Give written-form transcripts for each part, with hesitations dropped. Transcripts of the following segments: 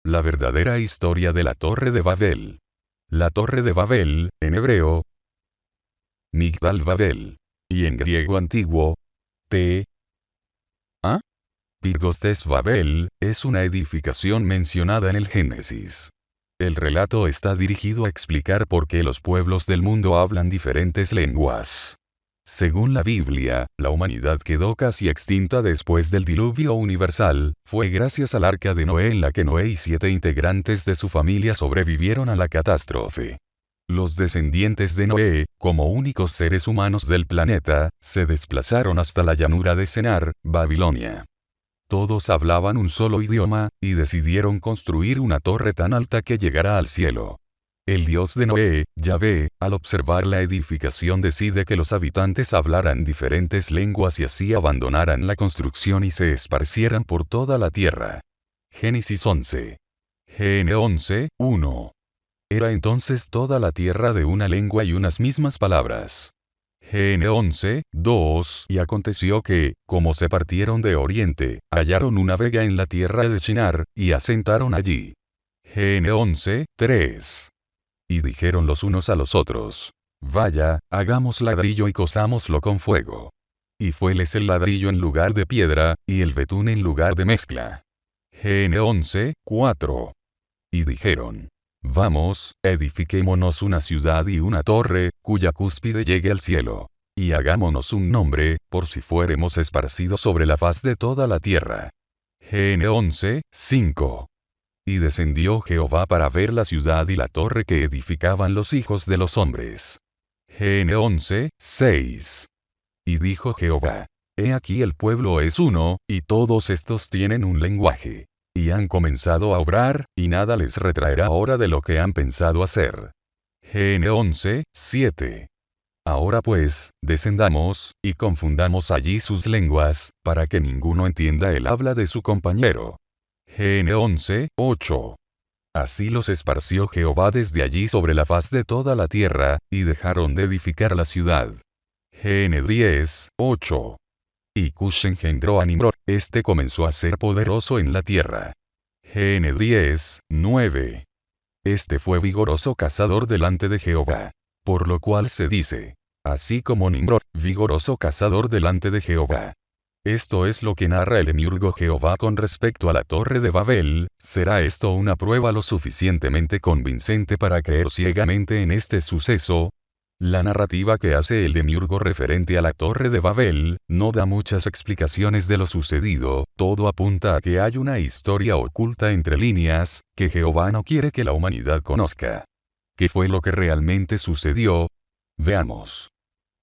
La verdadera historia de la Torre de Babel. La Torre de Babel, en hebreo, Migdal Babel. Y en griego antiguo, P. A. Pirgostes Babel, es una edificación mencionada en el Génesis. El relato está dirigido a explicar por qué los pueblos del mundo hablan diferentes lenguas. Según la Biblia, la humanidad quedó casi extinta después del diluvio universal, fue gracias al arca de Noé en la que Noé y 7 integrantes de su familia sobrevivieron a la catástrofe. Los descendientes de Noé, como únicos seres humanos del planeta, se desplazaron hasta la llanura de Senar, Babilonia. Todos hablaban un solo idioma, y decidieron construir una torre tan alta que llegara al cielo. El Dios de Noé, Yahvé, al observar la edificación decide que los habitantes hablaran diferentes lenguas y así abandonaran la construcción y se esparcieran por toda la tierra. Génesis 11. GN 11, 1. Era entonces toda la tierra de una lengua y unas mismas palabras. GN 11, 2. Y aconteció que, como se partieron de oriente, hallaron una vega en la tierra de Shinar, y asentaron allí. GN 11, 3. Y dijeron los unos a los otros: Vaya, hagamos ladrillo y cosámoslo con fuego. Y fueles el ladrillo en lugar de piedra, y el betún en lugar de mezcla. GN 11, 4. Y dijeron: Vamos, edifiquémonos una ciudad y una torre, cuya cúspide llegue al cielo. Y hagámonos un nombre, por si fuéremos esparcidos sobre la faz de toda la tierra. GN 11, 5. Y descendió Jehová para ver la ciudad y la torre que edificaban los hijos de los hombres. GN 11, 6. Y dijo Jehová: He aquí el pueblo es uno, y todos estos tienen un lenguaje. Y han comenzado a obrar, y nada les retraerá ahora de lo que han pensado hacer. GN 11, 7. Ahora pues, descendamos, y confundamos allí sus lenguas, para que ninguno entienda el habla de su compañero. GN 11, 8. Así los esparció Jehová desde allí sobre la faz de toda la tierra, y dejaron de edificar la ciudad. GN 10, 8. Y Cush engendró a Nimrod, este comenzó a ser poderoso en la tierra. GN 10, 9. Este fue vigoroso cazador delante de Jehová. Por lo cual se dice: así como Nimrod, vigoroso cazador delante de Jehová. Esto es lo que narra el demiurgo Jehová con respecto a la Torre de Babel. ¿Será esto una prueba lo suficientemente convincente para creer ciegamente en este suceso? La narrativa que hace el demiurgo referente a la Torre de Babel, no da muchas explicaciones de lo sucedido, todo apunta a que hay una historia oculta entre líneas, que Jehová no quiere que la humanidad conozca. ¿Qué fue lo que realmente sucedió? Veamos.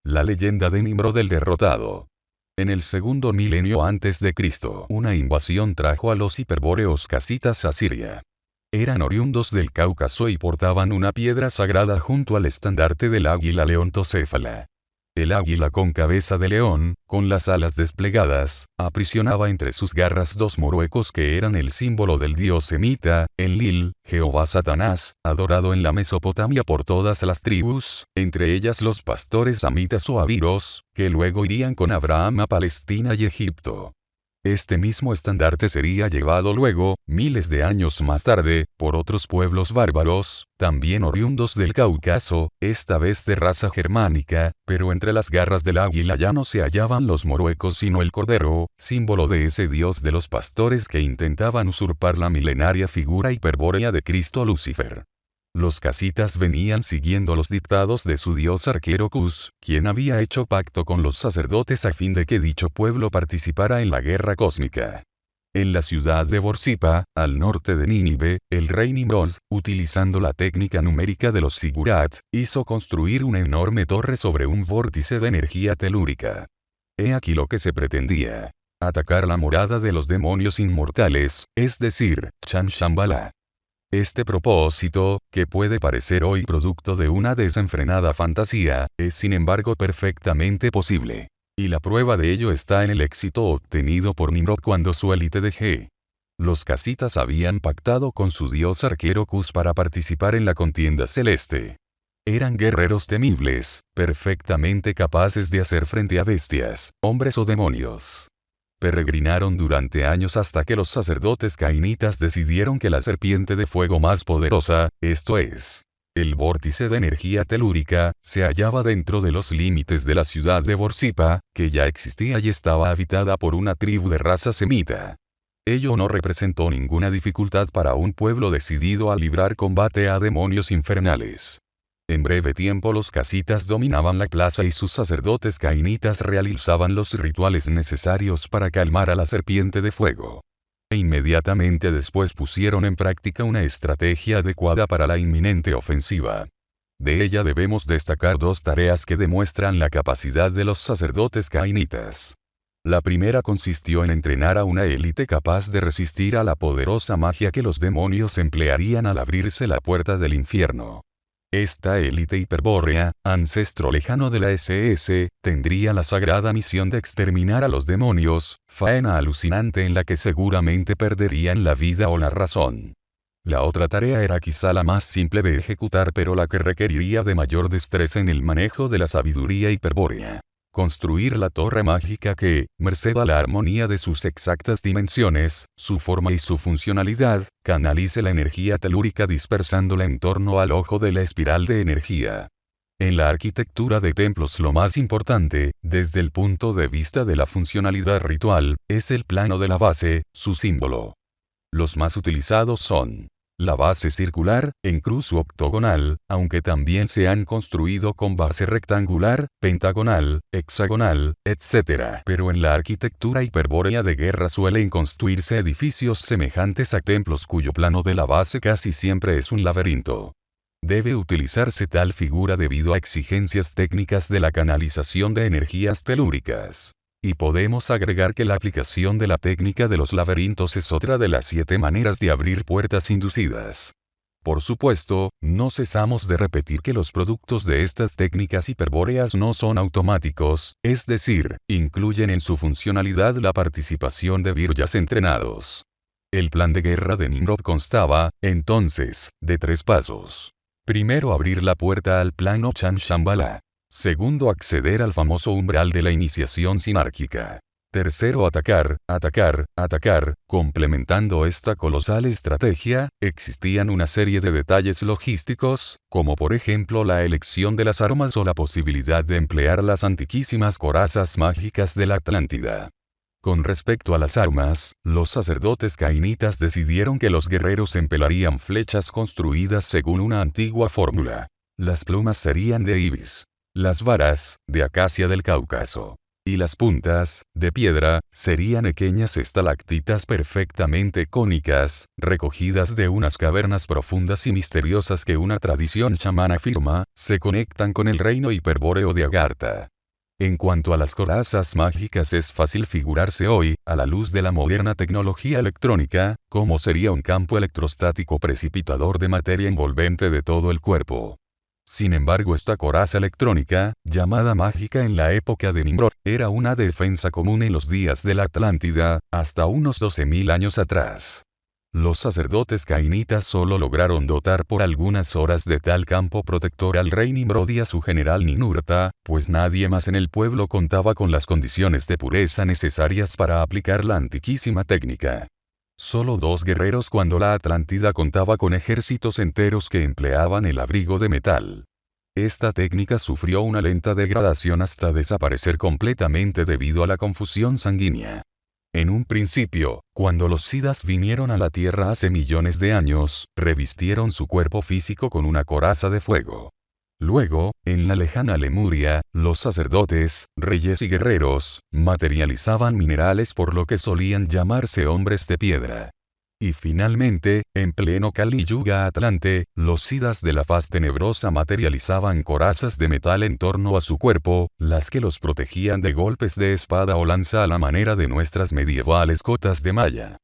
La leyenda de Nimrod el derrotado. En el segundo milenio antes de Cristo, una invasión trajo a los hiperbóreos casitas a Siria. Eran oriundos del Cáucaso y portaban una piedra sagrada junto al estandarte del águila leontocéfala. El águila con cabeza de león, con las alas desplegadas, aprisionaba entre sus garras 2 moruecos que eran el símbolo del dios semita, Enlil, Jehová Satanás, adorado en la Mesopotamia por todas las tribus, entre ellas los pastores amitas o abiros, que luego irían con Abraham a Palestina y Egipto. Este mismo estandarte sería llevado luego, miles de años más tarde, por otros pueblos bárbaros, también oriundos del Cáucaso, esta vez de raza germánica, pero entre las garras del águila ya no se hallaban los moruecos sino el cordero, símbolo de ese dios de los pastores que intentaban usurpar la milenaria figura hiperbórea de Cristo Lucifer. Los casitas venían siguiendo los dictados de su dios arquero Cus, quien había hecho pacto con los sacerdotes a fin de que dicho pueblo participara en la guerra cósmica. En la ciudad de Borsipa, al norte de Nínive, el rey Nimrod, utilizando la técnica numérica de los sigurat, hizo construir una enorme torre sobre un vórtice de energía telúrica. He aquí lo que se pretendía: atacar la morada de los demonios inmortales, es decir, Chan Shambhala. Este propósito, que puede parecer hoy producto de una desenfrenada fantasía, es sin embargo perfectamente posible. Y la prueba de ello está en el éxito obtenido por Nimrod cuando su élite de G. Los casitas habían pactado con su dios arquero Cus para participar en la contienda celeste. Eran guerreros temibles, perfectamente capaces de hacer frente a bestias, hombres o demonios. Peregrinaron durante años hasta que los sacerdotes cainitas decidieron que la serpiente de fuego más poderosa, esto es, el vórtice de energía telúrica, se hallaba dentro de los límites de la ciudad de Borsippa, que ya existía y estaba habitada por una tribu de raza semita. Ello no representó ninguna dificultad para un pueblo decidido a librar combate a demonios infernales. En breve tiempo los casitas dominaban la plaza y sus sacerdotes cainitas realizaban los rituales necesarios para calmar a la serpiente de fuego. E inmediatamente después pusieron en práctica una estrategia adecuada para la inminente ofensiva. De ella debemos destacar dos tareas que demuestran la capacidad de los sacerdotes cainitas. La primera consistió en entrenar a una élite capaz de resistir a la poderosa magia que los demonios emplearían al abrirse la puerta del infierno. Esta élite hiperbórea, ancestro lejano de la SS, tendría la sagrada misión de exterminar a los demonios, faena alucinante en la que seguramente perderían la vida o la razón. La otra tarea era quizá la más simple de ejecutar pero la que requeriría de mayor destreza en el manejo de la sabiduría hiperbórea. Construir la torre mágica que, merced a la armonía de sus exactas dimensiones, su forma y su funcionalidad, canalice la energía telúrica dispersándola en torno al ojo de la espiral de energía. En la arquitectura de templos lo más importante, desde el punto de vista de la funcionalidad ritual, es el plano de la base, su símbolo. Los más utilizados son la base circular, en cruz u octogonal, aunque también se han construido con base rectangular, pentagonal, hexagonal, etc. Pero en la arquitectura hiperbórea de guerra suelen construirse edificios semejantes a templos cuyo plano de la base casi siempre es un laberinto. Debe utilizarse tal figura debido a exigencias técnicas de la canalización de energías telúricas. Y podemos agregar que la aplicación de la técnica de los laberintos es otra de las 7 maneras de abrir puertas inducidas. Por supuesto, no cesamos de repetir que los productos de estas técnicas hiperbóreas no son automáticos, es decir, incluyen en su funcionalidad la participación de virjas entrenados. El plan de guerra de Nimrod constaba, entonces, de 3 pasos. Primero, abrir la puerta al plano Chan Shambhala. Segundo, acceder al famoso umbral de la iniciación sinárquica. Tercero, atacar, complementando esta colosal estrategia, existían una serie de detalles logísticos, como por ejemplo la elección de las armas o la posibilidad de emplear las antiquísimas corazas mágicas de la Atlántida. Con respecto a las armas, los sacerdotes cainitas decidieron que los guerreros emplearían flechas construidas según una antigua fórmula. Las plumas serían de ibis. Las varas, de acacia del Cáucaso. Y las puntas, de piedra, serían pequeñas estalactitas perfectamente cónicas, recogidas de unas cavernas profundas y misteriosas que una tradición chamana afirma, se conectan con el reino hiperbóreo de Agartha. En cuanto a las corazas mágicas es fácil figurarse hoy, a la luz de la moderna tecnología electrónica, cómo sería un campo electrostático precipitador de materia envolvente de todo el cuerpo. Sin embargo, esta coraza electrónica, llamada mágica en la época de Nimrod, era una defensa común en los días de la Atlántida, hasta unos 12.000 años atrás. Los sacerdotes cainitas solo lograron dotar por algunas horas de tal campo protector al rey Nimrod y a su general Ninurta, pues nadie más en el pueblo contaba con las condiciones de pureza necesarias para aplicar la antiquísima técnica. Solo 2 guerreros cuando la Atlántida contaba con ejércitos enteros que empleaban el abrigo de metal. Esta técnica sufrió una lenta degradación hasta desaparecer completamente debido a la confusión sanguínea. En un principio, cuando los sidas vinieron a la Tierra hace millones de años, revistieron su cuerpo físico con una coraza de fuego. Luego, en la lejana Lemuria, los sacerdotes, reyes y guerreros, materializaban minerales por lo que solían llamarse hombres de piedra. Y finalmente, en pleno Kali Yuga Atlante, los sidas de la faz tenebrosa materializaban corazas de metal en torno a su cuerpo, las que los protegían de golpes de espada o lanza a la manera de nuestras medievales cotas de malla.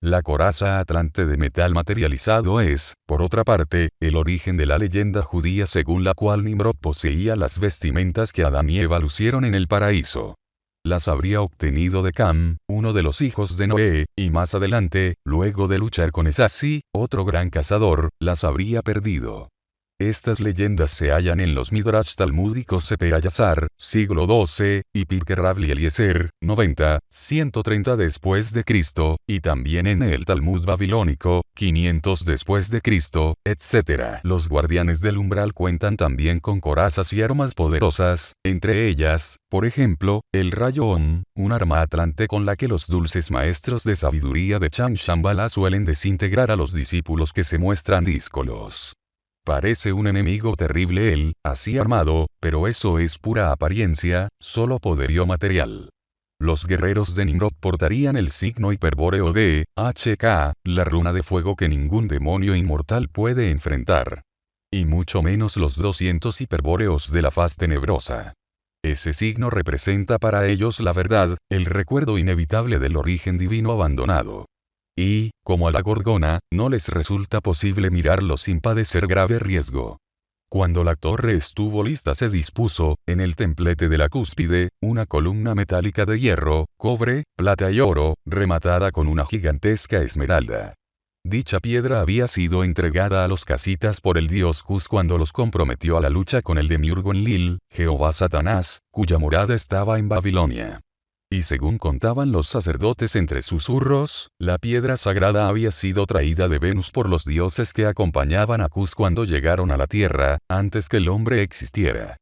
La coraza atlante de metal materializado es, por otra parte, el origen de la leyenda judía según la cual Nimrod poseía las vestimentas que Adán y Eva lucieron en el paraíso. Las habría obtenido de Cam, uno de los hijos de Noé, y más adelante, luego de luchar con Esasi, otro gran cazador, las habría perdido. Estas leyendas se hallan en los Midrash talmúdicos Sefer Yazar, siglo XII, y Pirkei Rabbi Eliezer, 90, 130 después de Cristo, y también en el Talmud babilónico, 500 después de Cristo, etc. Los guardianes del umbral cuentan también con corazas y armas poderosas, entre ellas, por ejemplo, el rayo Om, un arma atlante con la que los dulces maestros de sabiduría de Chang Shambhala suelen desintegrar a los discípulos que se muestran díscolos. Parece un enemigo terrible él, así armado, pero eso es pura apariencia, solo poderío material. Los guerreros de Nimrod portarían el signo hiperbóreo de HK, la runa de fuego que ningún demonio inmortal puede enfrentar. Y mucho menos los 200 hiperbóreos de la faz tenebrosa. Ese signo representa para ellos la verdad, el recuerdo inevitable del origen divino abandonado. Y, como a la gorgona, no les resulta posible mirarlo sin padecer grave riesgo. Cuando la torre estuvo lista se dispuso, en el templete de la cúspide, una columna metálica de hierro, cobre, plata y oro, rematada con una gigantesca esmeralda. Dicha piedra había sido entregada a los casitas por el dios Cus cuando los comprometió a la lucha con el demiurgo Enlil, Jehová Satanás, cuya morada estaba en Babilonia. Y según contaban los sacerdotes entre susurros, la piedra sagrada había sido traída de Venus por los dioses que acompañaban a Cus cuando llegaron a la tierra, antes que el hombre existiera.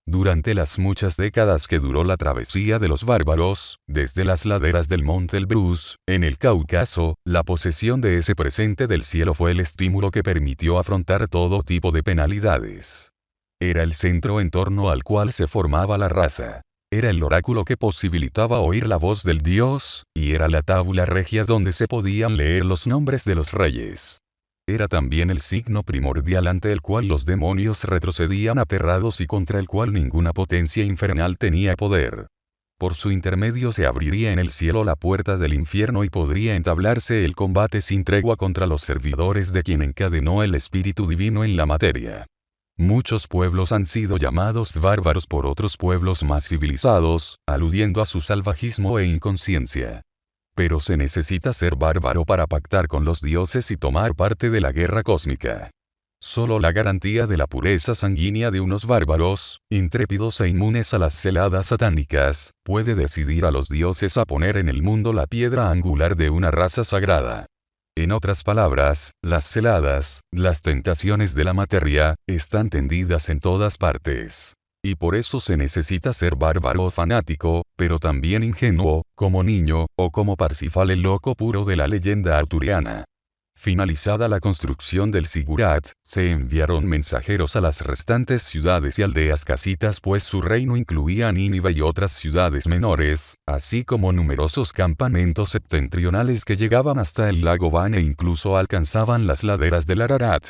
Durante las muchas décadas que duró la travesía de los bárbaros, desde las laderas del monte Elbrus, en el Cáucaso, la posesión de ese presente del cielo fue el estímulo que permitió afrontar todo tipo de penalidades. Era el centro en torno al cual se formaba la raza. Era el oráculo que posibilitaba oír la voz del Dios, y era la tabula regia donde se podían leer los nombres de los reyes. Era también el signo primordial ante el cual los demonios retrocedían aterrados y contra el cual ninguna potencia infernal tenía poder. Por su intermedio se abriría en el cielo la puerta del infierno y podría entablarse el combate sin tregua contra los servidores de quien encadenó el espíritu divino en la materia. Muchos pueblos han sido llamados bárbaros por otros pueblos más civilizados, aludiendo a su salvajismo e inconsciencia. Pero se necesita ser bárbaro para pactar con los dioses y tomar parte de la guerra cósmica. Solo la garantía de la pureza sanguínea de unos bárbaros, intrépidos e inmunes a las celadas satánicas, puede decidir a los dioses a poner en el mundo la piedra angular de una raza sagrada. En otras palabras, las celadas, las tentaciones de la materia, están tendidas en todas partes. Y por eso se necesita ser bárbaro o fanático, pero también ingenuo, como niño, o como Parsifal el loco puro de la leyenda arturiana. Finalizada la construcción del Sigurat, se enviaron mensajeros a las restantes ciudades y aldeas casitas pues su reino incluía a Nínive y otras ciudades menores, así como numerosos campamentos septentrionales que llegaban hasta el lago Van e incluso alcanzaban las laderas del Ararat.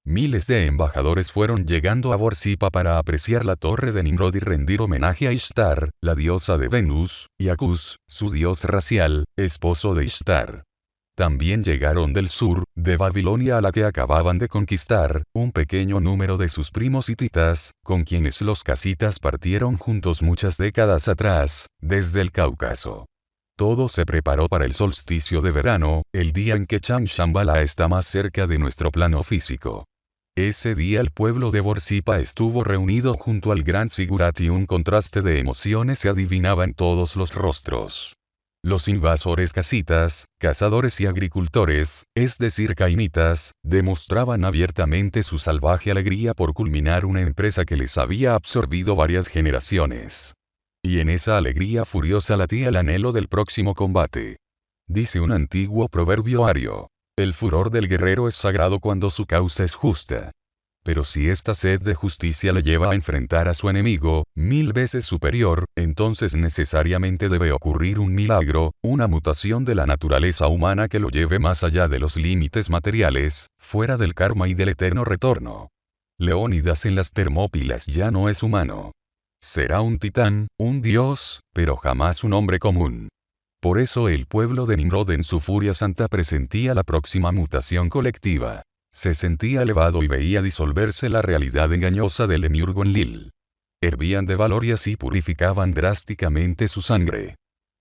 Miles de embajadores fueron llegando a Borsippa para apreciar la torre de Nimrod y rendir homenaje a Ishtar, la diosa de Venus, y a Cus, su dios racial, esposo de Ishtar. También llegaron del sur, de Babilonia a la que acababan de conquistar, un pequeño número de sus primos hititas, con quienes los casitas partieron juntos muchas décadas atrás, desde el Cáucaso. Todo se preparó para el solsticio de verano, el día en que Chang Shambhala está más cerca de nuestro plano físico. Ese día el pueblo de Borsippa estuvo reunido junto al gran Sigurat y un contraste de emociones se adivinaba en todos los rostros. Los invasores casitas, cazadores y agricultores, es decir cainitas, demostraban abiertamente su salvaje alegría por culminar una empresa que les había absorbido varias generaciones. Y en esa alegría furiosa latía el anhelo del próximo combate. Dice un antiguo proverbio ario: el furor del guerrero es sagrado cuando su causa es justa. Pero si esta sed de justicia le lleva a enfrentar a su enemigo, 1000 veces superior, entonces necesariamente debe ocurrir un milagro, una mutación de la naturaleza humana que lo lleve más allá de los límites materiales, fuera del karma y del eterno retorno. Leónidas en las Termópilas ya no es humano. Será un titán, un dios, pero jamás un hombre común. Por eso el pueblo de Nimrod en su furia santa presentía la próxima mutación colectiva. Se sentía elevado y veía disolverse la realidad engañosa del demiurgo Enlil. Hervían de valor y así purificaban drásticamente su sangre.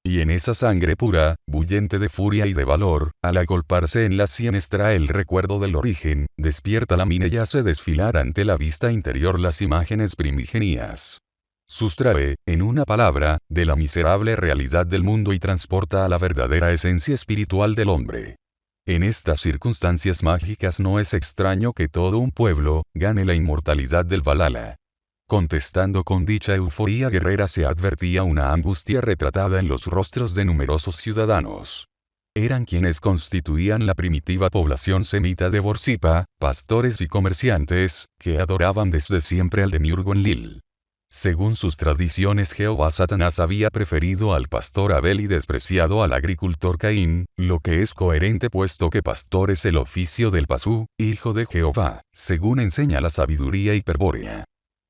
Y en esa sangre pura, bullente de furia y de valor, al agolparse en las sienes trae el recuerdo del origen, despierta la mina y hace desfilar ante la vista interior las imágenes primigenias. Sustrae, en una palabra, de la miserable realidad del mundo y transporta a la verdadera esencia espiritual del hombre. En estas circunstancias mágicas no es extraño que todo un pueblo gane la inmortalidad del Valhalla. Contestando con dicha euforía guerrera se advertía una angustia retratada en los rostros de numerosos ciudadanos. Eran quienes constituían la primitiva población semita de Borsippa, pastores y comerciantes, que adoraban desde siempre al demiurgo Enlil. Según sus tradiciones Jehová Satanás había preferido al pastor Abel y despreciado al agricultor Caín, lo que es coherente puesto que pastor es el oficio del pasú, hijo de Jehová, según enseña la sabiduría hiperbórea.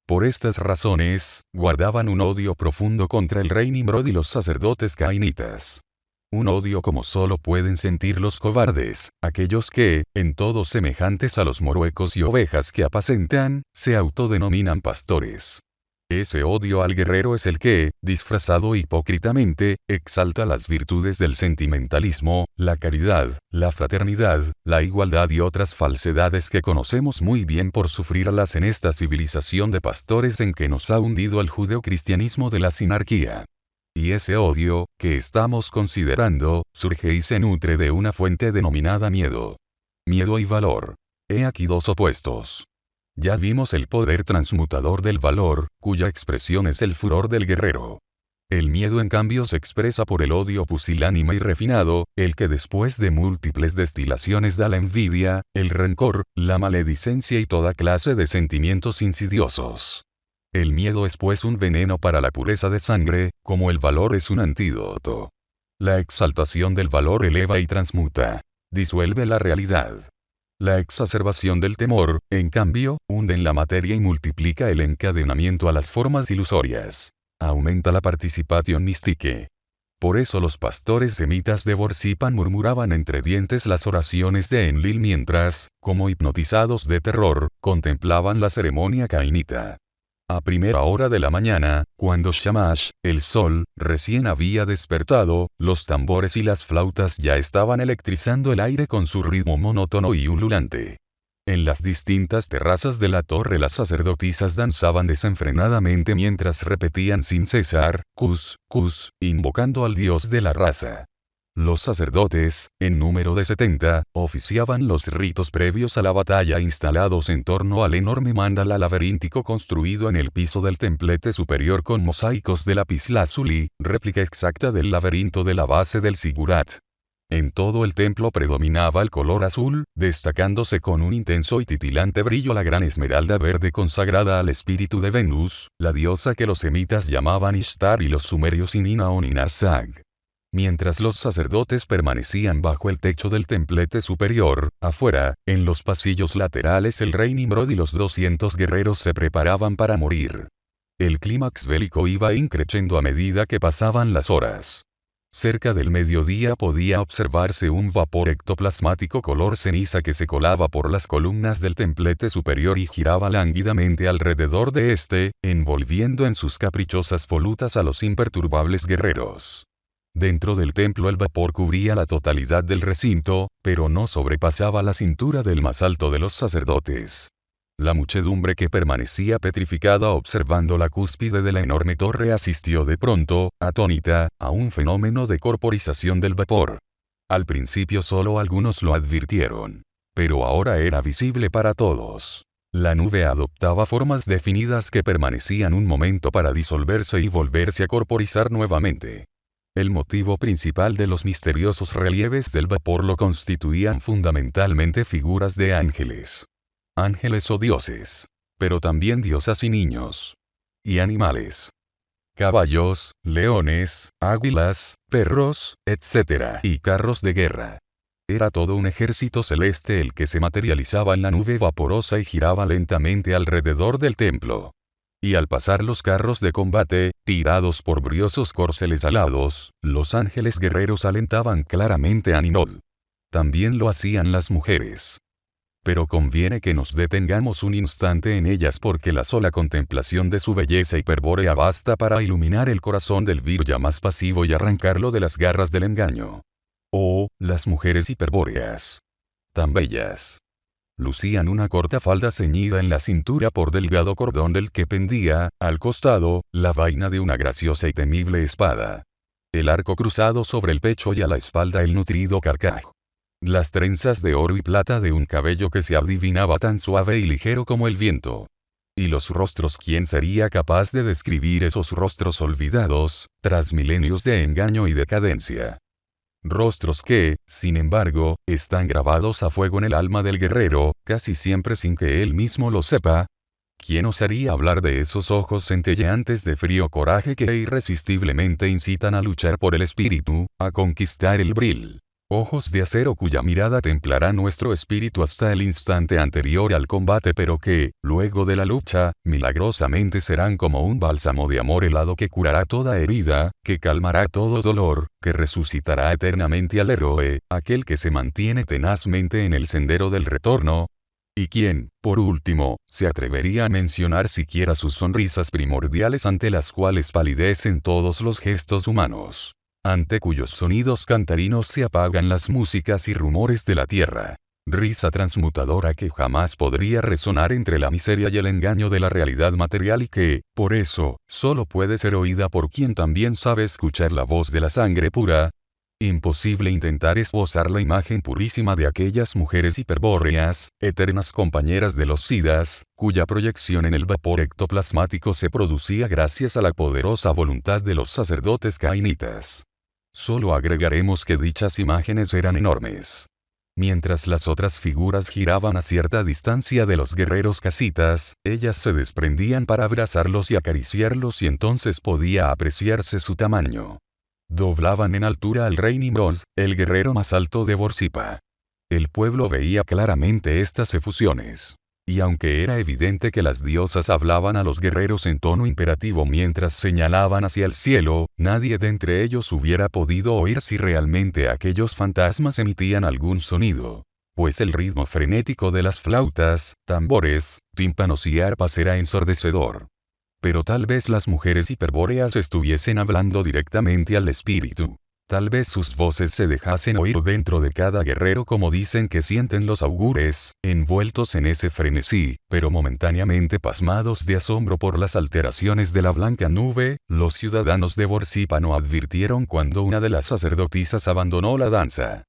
Por estas razones, guardaban un odio profundo contra el rey Nimrod y los sacerdotes cainitas. Un odio como solo pueden sentir los cobardes, aquellos que, en todo semejantes a los moruecos y ovejas que apacentan, se autodenominan pastores. Ese odio al guerrero es el que, disfrazado hipócritamente, exalta las virtudes del sentimentalismo, la caridad, la fraternidad, la igualdad y otras falsedades que conocemos muy bien por sufrirlas en esta civilización de pastores en que nos ha hundido el judeocristianismo de la sinarquía. Y ese odio, que estamos considerando, surge y se nutre de una fuente denominada miedo. Miedo y valor. He aquí dos opuestos. Ya vimos el poder transmutador del valor, cuya expresión es el furor del guerrero. El miedo en cambio se expresa por el odio pusilánime y refinado, el que después de múltiples destilaciones da la envidia, el rencor, la maledicencia y toda clase de sentimientos insidiosos. El miedo es pues un veneno para la pureza de sangre, como el valor es un antídoto. La exaltación del valor eleva y transmuta. Disuelve la realidad. La exacerbación del temor, en cambio, hunde en la materia y multiplica el encadenamiento a las formas ilusorias. Aumenta la participación mystique. Por eso los pastores semitas de Borsippa murmuraban entre dientes las oraciones de Enlil mientras, como hipnotizados de terror, contemplaban la ceremonia cainita. A primera hora de la mañana, cuando Shamash, el sol, recién había despertado, los tambores y las flautas ya estaban electrizando el aire con su ritmo monótono y ululante. En las distintas terrazas de la torre las sacerdotisas danzaban desenfrenadamente mientras repetían sin cesar, Cus, Cus, invocando al dios de la raza. Los sacerdotes, en número de 70, oficiaban los ritos previos a la batalla instalados en torno al enorme mandala laberíntico construido en el piso del templete superior con mosaicos de lapislázuli, réplica exacta del laberinto de la base del Sigurat. En todo el templo predominaba el color azul, destacándose con un intenso y titilante brillo la gran esmeralda verde consagrada al espíritu de Venus, la diosa que los semitas llamaban Ishtar y los sumerios Inina o Ninasag. Mientras los sacerdotes permanecían bajo el techo del templete superior, afuera, en los pasillos laterales el rey Nimrod y los 200 guerreros se preparaban para morir. El clímax bélico iba increciendo a medida que pasaban las horas. Cerca del mediodía podía observarse un vapor ectoplasmático color ceniza que se colaba por las columnas del templete superior y giraba lánguidamente alrededor de este, envolviendo en sus caprichosas volutas a los imperturbables guerreros. Dentro del templo el vapor cubría la totalidad del recinto, pero no sobrepasaba la cintura del más alto de los sacerdotes. La muchedumbre que permanecía petrificada observando la cúspide de la enorme torre asistió de pronto, atónita, a un fenómeno de corporización del vapor. Al principio solo algunos lo advirtieron. Pero ahora era visible para todos. La nube adoptaba formas definidas que permanecían un momento para disolverse y volverse a corporizar nuevamente. El motivo principal de los misteriosos relieves del vapor lo constituían fundamentalmente figuras de ángeles. Ángeles o dioses. Pero también diosas y niños. Y animales. Caballos, leones, águilas, perros, etc. Y carros de guerra. Era todo un ejército celeste el que se materializaba en la nube vaporosa y giraba lentamente alrededor del templo. Y al pasar los carros de combate, tirados por briosos corceles alados, los ángeles guerreros alentaban claramente a Nimrod. También lo hacían las mujeres. Pero conviene que nos detengamos un instante en ellas porque la sola contemplación de su belleza hiperbórea basta para iluminar el corazón del virya más pasivo y arrancarlo de las garras del engaño. Oh, las mujeres hiperbóreas. Tan bellas. Lucían una corta falda ceñida en la cintura por delgado cordón del que pendía, al costado, la vaina de una graciosa y temible espada. El arco cruzado sobre el pecho y a la espalda el nutrido carcaj. Las trenzas de oro y plata de un cabello que se adivinaba tan suave y ligero como el viento. Y los rostros, ¿quién sería capaz de describir esos rostros olvidados, tras milenios de engaño y decadencia? Rostros que, sin embargo, están grabados a fuego en el alma del guerrero, casi siempre sin que él mismo lo sepa. ¿Quién osaría hablar de esos ojos centelleantes de frío coraje que irresistiblemente incitan a luchar por el espíritu, a conquistar el bril? Ojos de acero cuya mirada templará nuestro espíritu hasta el instante anterior al combate, pero que, luego de la lucha, milagrosamente serán como un bálsamo de amor helado que curará toda herida, que calmará todo dolor, que resucitará eternamente al héroe, aquel que se mantiene tenazmente en el sendero del retorno. Y quien, por último, se atrevería a mencionar siquiera sus sonrisas primordiales ante las cuales palidecen todos los gestos humanos, ante cuyos sonidos cantarinos se apagan las músicas y rumores de la tierra. Risa transmutadora que jamás podría resonar entre la miseria y el engaño de la realidad material y que, por eso, solo puede ser oída por quien también sabe escuchar la voz de la sangre pura. Imposible intentar esbozar la imagen purísima de aquellas mujeres hiperbóreas, eternas compañeras de los Siddhas, cuya proyección en el vapor ectoplasmático se producía gracias a la poderosa voluntad de los sacerdotes cainitas. Solo agregaremos que dichas imágenes eran enormes. Mientras las otras figuras giraban a cierta distancia de los guerreros casitas, ellas se desprendían para abrazarlos y acariciarlos y entonces podía apreciarse su tamaño. Doblaban en altura al rey Nimrod, el guerrero más alto de Borsipa. El pueblo veía claramente estas efusiones. Y aunque era evidente que las diosas hablaban a los guerreros en tono imperativo mientras señalaban hacia el cielo, nadie de entre ellos hubiera podido oír si realmente aquellos fantasmas emitían algún sonido. Pues el ritmo frenético de las flautas, tambores, tímpanos y arpas era ensordecedor. Pero tal vez las mujeres hiperbóreas estuviesen hablando directamente al espíritu. Tal vez sus voces se dejasen oír dentro de cada guerrero como dicen que sienten los augures, envueltos en ese frenesí, pero momentáneamente pasmados de asombro por las alteraciones de la blanca nube. Los ciudadanos de Borsipa no advirtieron cuando una de las sacerdotisas abandonó la danza.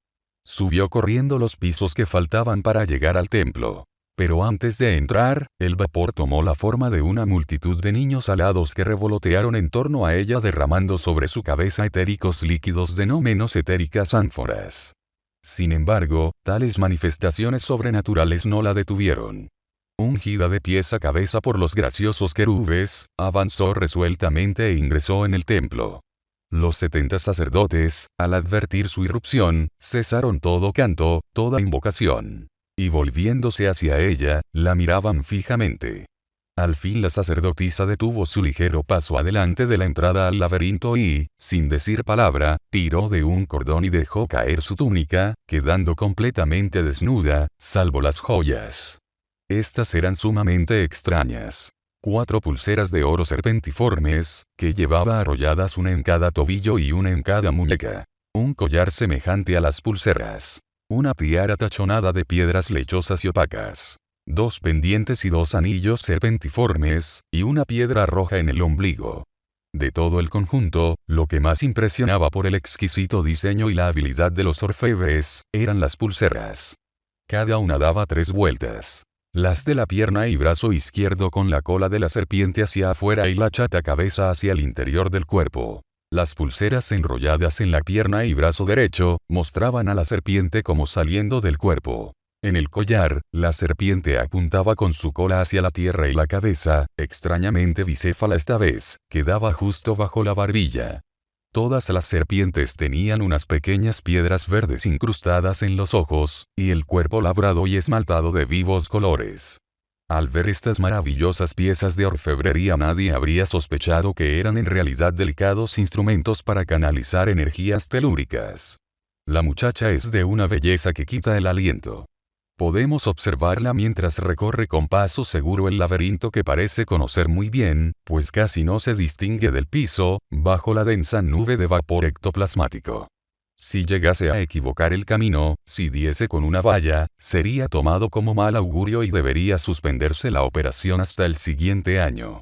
Subió corriendo los pisos que faltaban para llegar al templo. Pero antes de entrar, el vapor tomó la forma de una multitud de niños alados que revolotearon en torno a ella derramando sobre su cabeza etéricos líquidos de no menos etéricas ánforas. Sin embargo, tales manifestaciones sobrenaturales no la detuvieron. Ungida de pies a cabeza por los graciosos querubes, avanzó resueltamente e ingresó en el templo. Los 70 sacerdotes, al advertir su irrupción, cesaron todo canto, toda invocación. Y volviéndose hacia ella, la miraban fijamente. Al fin la sacerdotisa detuvo su ligero paso adelante de la entrada al laberinto y, sin decir palabra, tiró de un cordón y dejó caer su túnica, quedando completamente desnuda, salvo las joyas. Estas eran sumamente extrañas. 4 pulseras de oro serpentiformes, que llevaba arrolladas una en cada tobillo y una en cada muñeca. Un collar semejante a las pulseras. Una tiara tachonada de piedras lechosas y opacas. 2 pendientes y 2 anillos serpentiformes, y una piedra roja en el ombligo. De todo el conjunto, lo que más impresionaba por el exquisito diseño y la habilidad de los orfebres, eran las pulseras. Cada una daba 3 vueltas. Las de la pierna y brazo izquierdo con la cola de la serpiente hacia afuera y la chata cabeza hacia el interior del cuerpo. Las pulseras enrolladas en la pierna y brazo derecho, mostraban a la serpiente como saliendo del cuerpo. En el collar, la serpiente apuntaba con su cola hacia la tierra y la cabeza, extrañamente bicéfala esta vez, quedaba justo bajo la barbilla. Todas las serpientes tenían unas pequeñas piedras verdes incrustadas en los ojos, y el cuerpo labrado y esmaltado de vivos colores. Al ver estas maravillosas piezas de orfebrería nadie habría sospechado que eran en realidad delicados instrumentos para canalizar energías telúricas. La muchacha es de una belleza que quita el aliento. Podemos observarla mientras recorre con paso seguro el laberinto que parece conocer muy bien, pues casi no se distingue del piso, bajo la densa nube de vapor ectoplasmático. Si llegase a equivocar el camino, si diese con una valla, sería tomado como mal augurio y debería suspenderse la operación hasta el siguiente año.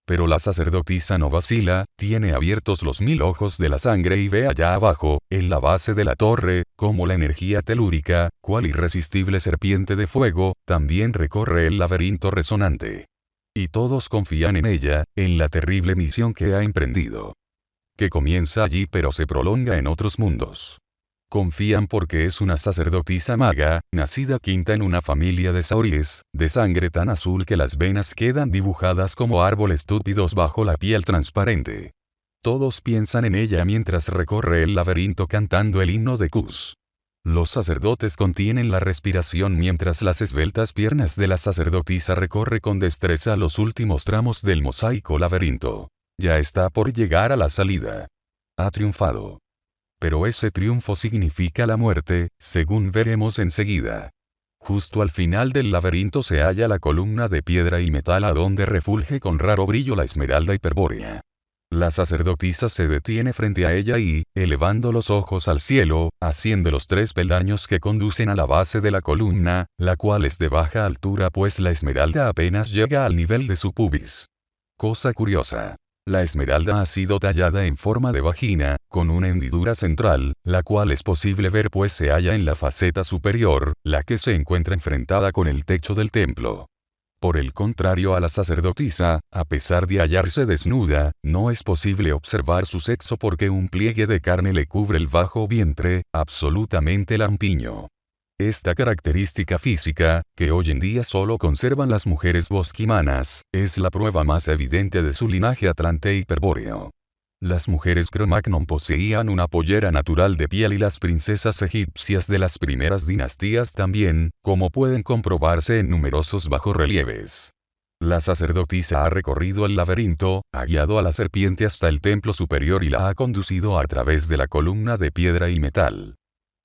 Pero la sacerdotisa no vacila, tiene abiertos los 1000 ojos de la sangre y ve allá abajo, en la base de la torre, como la energía telúrica, cual irresistible serpiente de fuego, también recorre el laberinto resonante. Y todos confían en ella, en la terrible misión que ha emprendido. Que comienza allí pero se prolonga en otros mundos. Confían porque es una sacerdotisa maga, nacida quinta en una familia de sauríes, de sangre tan azul que las venas quedan dibujadas como árboles túpidos bajo la piel transparente. Todos piensan en ella mientras recorre el laberinto cantando el himno de Cus. Los sacerdotes contienen la respiración mientras las esbeltas piernas de la sacerdotisa recorre con destreza los últimos tramos del mosaico laberinto. Ya está por llegar a la salida. Ha triunfado. Pero ese triunfo significa la muerte, según veremos enseguida. Justo al final del laberinto se halla la columna de piedra y metal a donde refulge con raro brillo la esmeralda hiperbórea. La sacerdotisa se detiene frente a ella y, elevando los ojos al cielo, asciende los 3 peldaños que conducen a la base de la columna, la cual es de baja altura pues la esmeralda apenas llega al nivel de su pubis. Cosa curiosa. La esmeralda ha sido tallada en forma de vagina, con una hendidura central, la cual es posible ver pues se halla en la faceta superior, la que se encuentra enfrentada con el techo del templo. Por el contrario a la sacerdotisa, a pesar de hallarse desnuda, no es posible observar su sexo porque un pliegue de carne le cubre el bajo vientre, absolutamente lampiño. Esta característica física, que hoy en día solo conservan las mujeres bosquimanas, es la prueba más evidente de su linaje atlante hiperbóreo. Las mujeres Cro-Magnon poseían una pollera natural de piel y las princesas egipcias de las primeras dinastías también, como pueden comprobarse en numerosos bajorrelieves. La sacerdotisa ha recorrido el laberinto, ha guiado a la serpiente hasta el templo superior y la ha conducido a través de la columna de piedra y metal.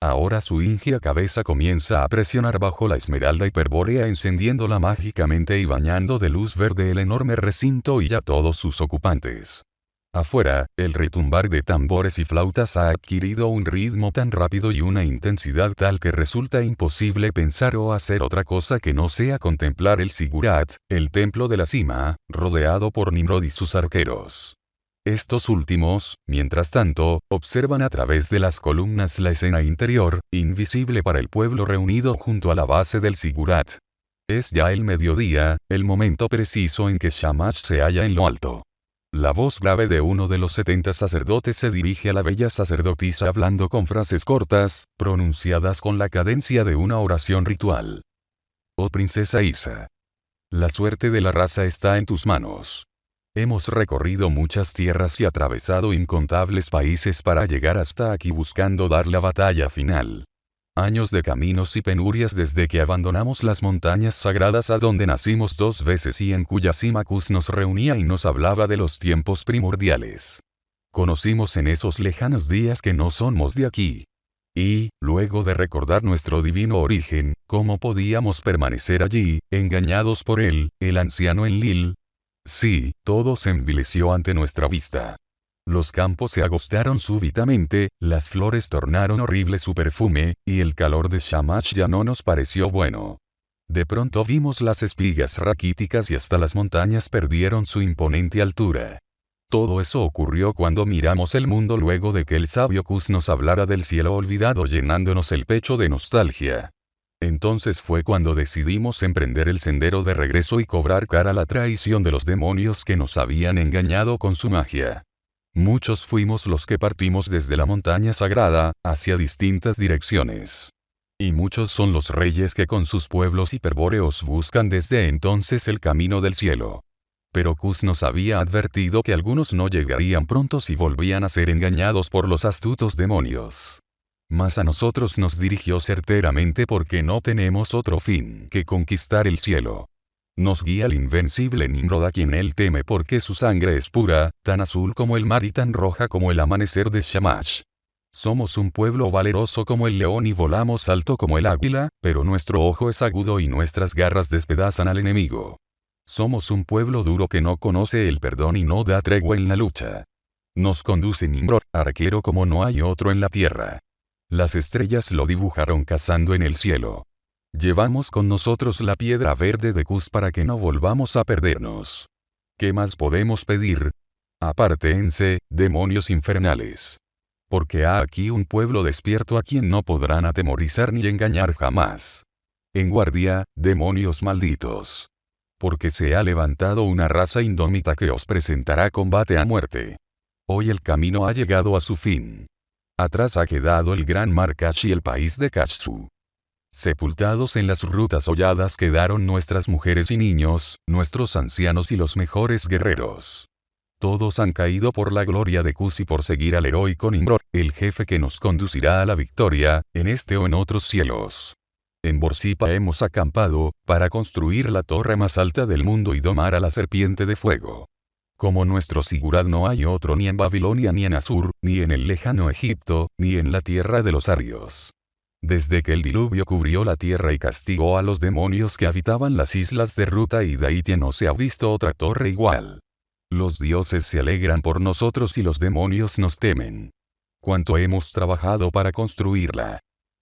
Ahora su íngira cabeza comienza a presionar bajo la esmeralda hiperbórea encendiéndola mágicamente y bañando de luz verde el enorme recinto y a todos sus ocupantes. Afuera, el retumbar de tambores y flautas ha adquirido un ritmo tan rápido y una intensidad tal que resulta imposible pensar o hacer otra cosa que no sea contemplar el Sigurat, el templo de la cima, rodeado por Nimrod y sus arqueros. Estos últimos, mientras tanto, observan a través de las columnas la escena interior, invisible para el pueblo reunido junto a la base del Sigurat. Es ya el mediodía, el momento preciso en que Shamash se halla en lo alto. La voz grave de uno de los 70 sacerdotes se dirige a la bella sacerdotisa hablando con frases cortas, pronunciadas con la cadencia de una oración ritual. Oh princesa Isa. La suerte de la raza está en tus manos. Hemos recorrido muchas tierras y atravesado incontables países para llegar hasta aquí buscando dar la batalla final. Años de caminos y penurias desde que abandonamos las montañas sagradas a donde nacimos 2 veces y en cuya cima Cus nos reunía y nos hablaba de los tiempos primordiales. Conocimos en esos lejanos días que no somos de aquí. Y, luego de recordar nuestro divino origen, ¿cómo podíamos permanecer allí, engañados por él, el anciano Enlil? Sí, todo se envileció ante nuestra vista. Los campos se agostaron súbitamente, las flores tornaron horrible su perfume, y el calor de Shamash ya no nos pareció bueno. De pronto vimos las espigas raquíticas y hasta las montañas perdieron su imponente altura. Todo eso ocurrió cuando miramos el mundo luego de que el sabio Cus nos hablara del cielo olvidado llenándonos el pecho de nostalgia. Entonces fue cuando decidimos emprender el sendero de regreso y cobrar cara la traición de los demonios que nos habían engañado con su magia. Muchos fuimos los que partimos desde la montaña sagrada, hacia distintas direcciones. Y muchos son los reyes que con sus pueblos hiperbóreos buscan desde entonces el camino del cielo. Pero Cus nos había advertido que algunos no llegarían pronto si volvían a ser engañados por los astutos demonios. Mas a nosotros nos dirigió certeramente porque no tenemos otro fin que conquistar el cielo. Nos guía el invencible Nimrod a quien él teme porque su sangre es pura, tan azul como el mar y tan roja como el amanecer de Shamash. Somos un pueblo valeroso como el león y volamos alto como el águila, pero nuestro ojo es agudo y nuestras garras despedazan al enemigo. Somos un pueblo duro que no conoce el perdón y no da tregua en la lucha. Nos conduce Nimrod, arquero como no hay otro en la tierra. Las estrellas lo dibujaron cazando en el cielo. Llevamos con nosotros la piedra verde de Cus para que no volvamos a perdernos. ¿Qué más podemos pedir? Apártense, demonios infernales. Porque ha aquí un pueblo despierto a quien no podrán atemorizar ni engañar jamás. En guardia, demonios malditos. Porque se ha levantado una raza indómita que os presentará combate a muerte. Hoy el camino ha llegado a su fin. Atrás ha quedado el gran mar Kash y el país de Kashsu. Sepultados en las rutas holladas quedaron nuestras mujeres y niños, nuestros ancianos y los mejores guerreros. Todos han caído por la gloria de Cus y por seguir al heroico Nimrod, el jefe que nos conducirá a la victoria, en este o en otros cielos. En Borsipa hemos acampado, para construir la torre más alta del mundo y domar a la serpiente de fuego. Como nuestro Sigurad no hay otro ni en Babilonia ni en Asur, ni en el lejano Egipto, ni en la tierra de los arios. Desde que el diluvio cubrió la tierra y castigó a los demonios que habitaban las islas de Ruta y Daitia no se ha visto otra torre igual. Los dioses se alegran por nosotros y los demonios nos temen. Cuánto hemos trabajado para construirla.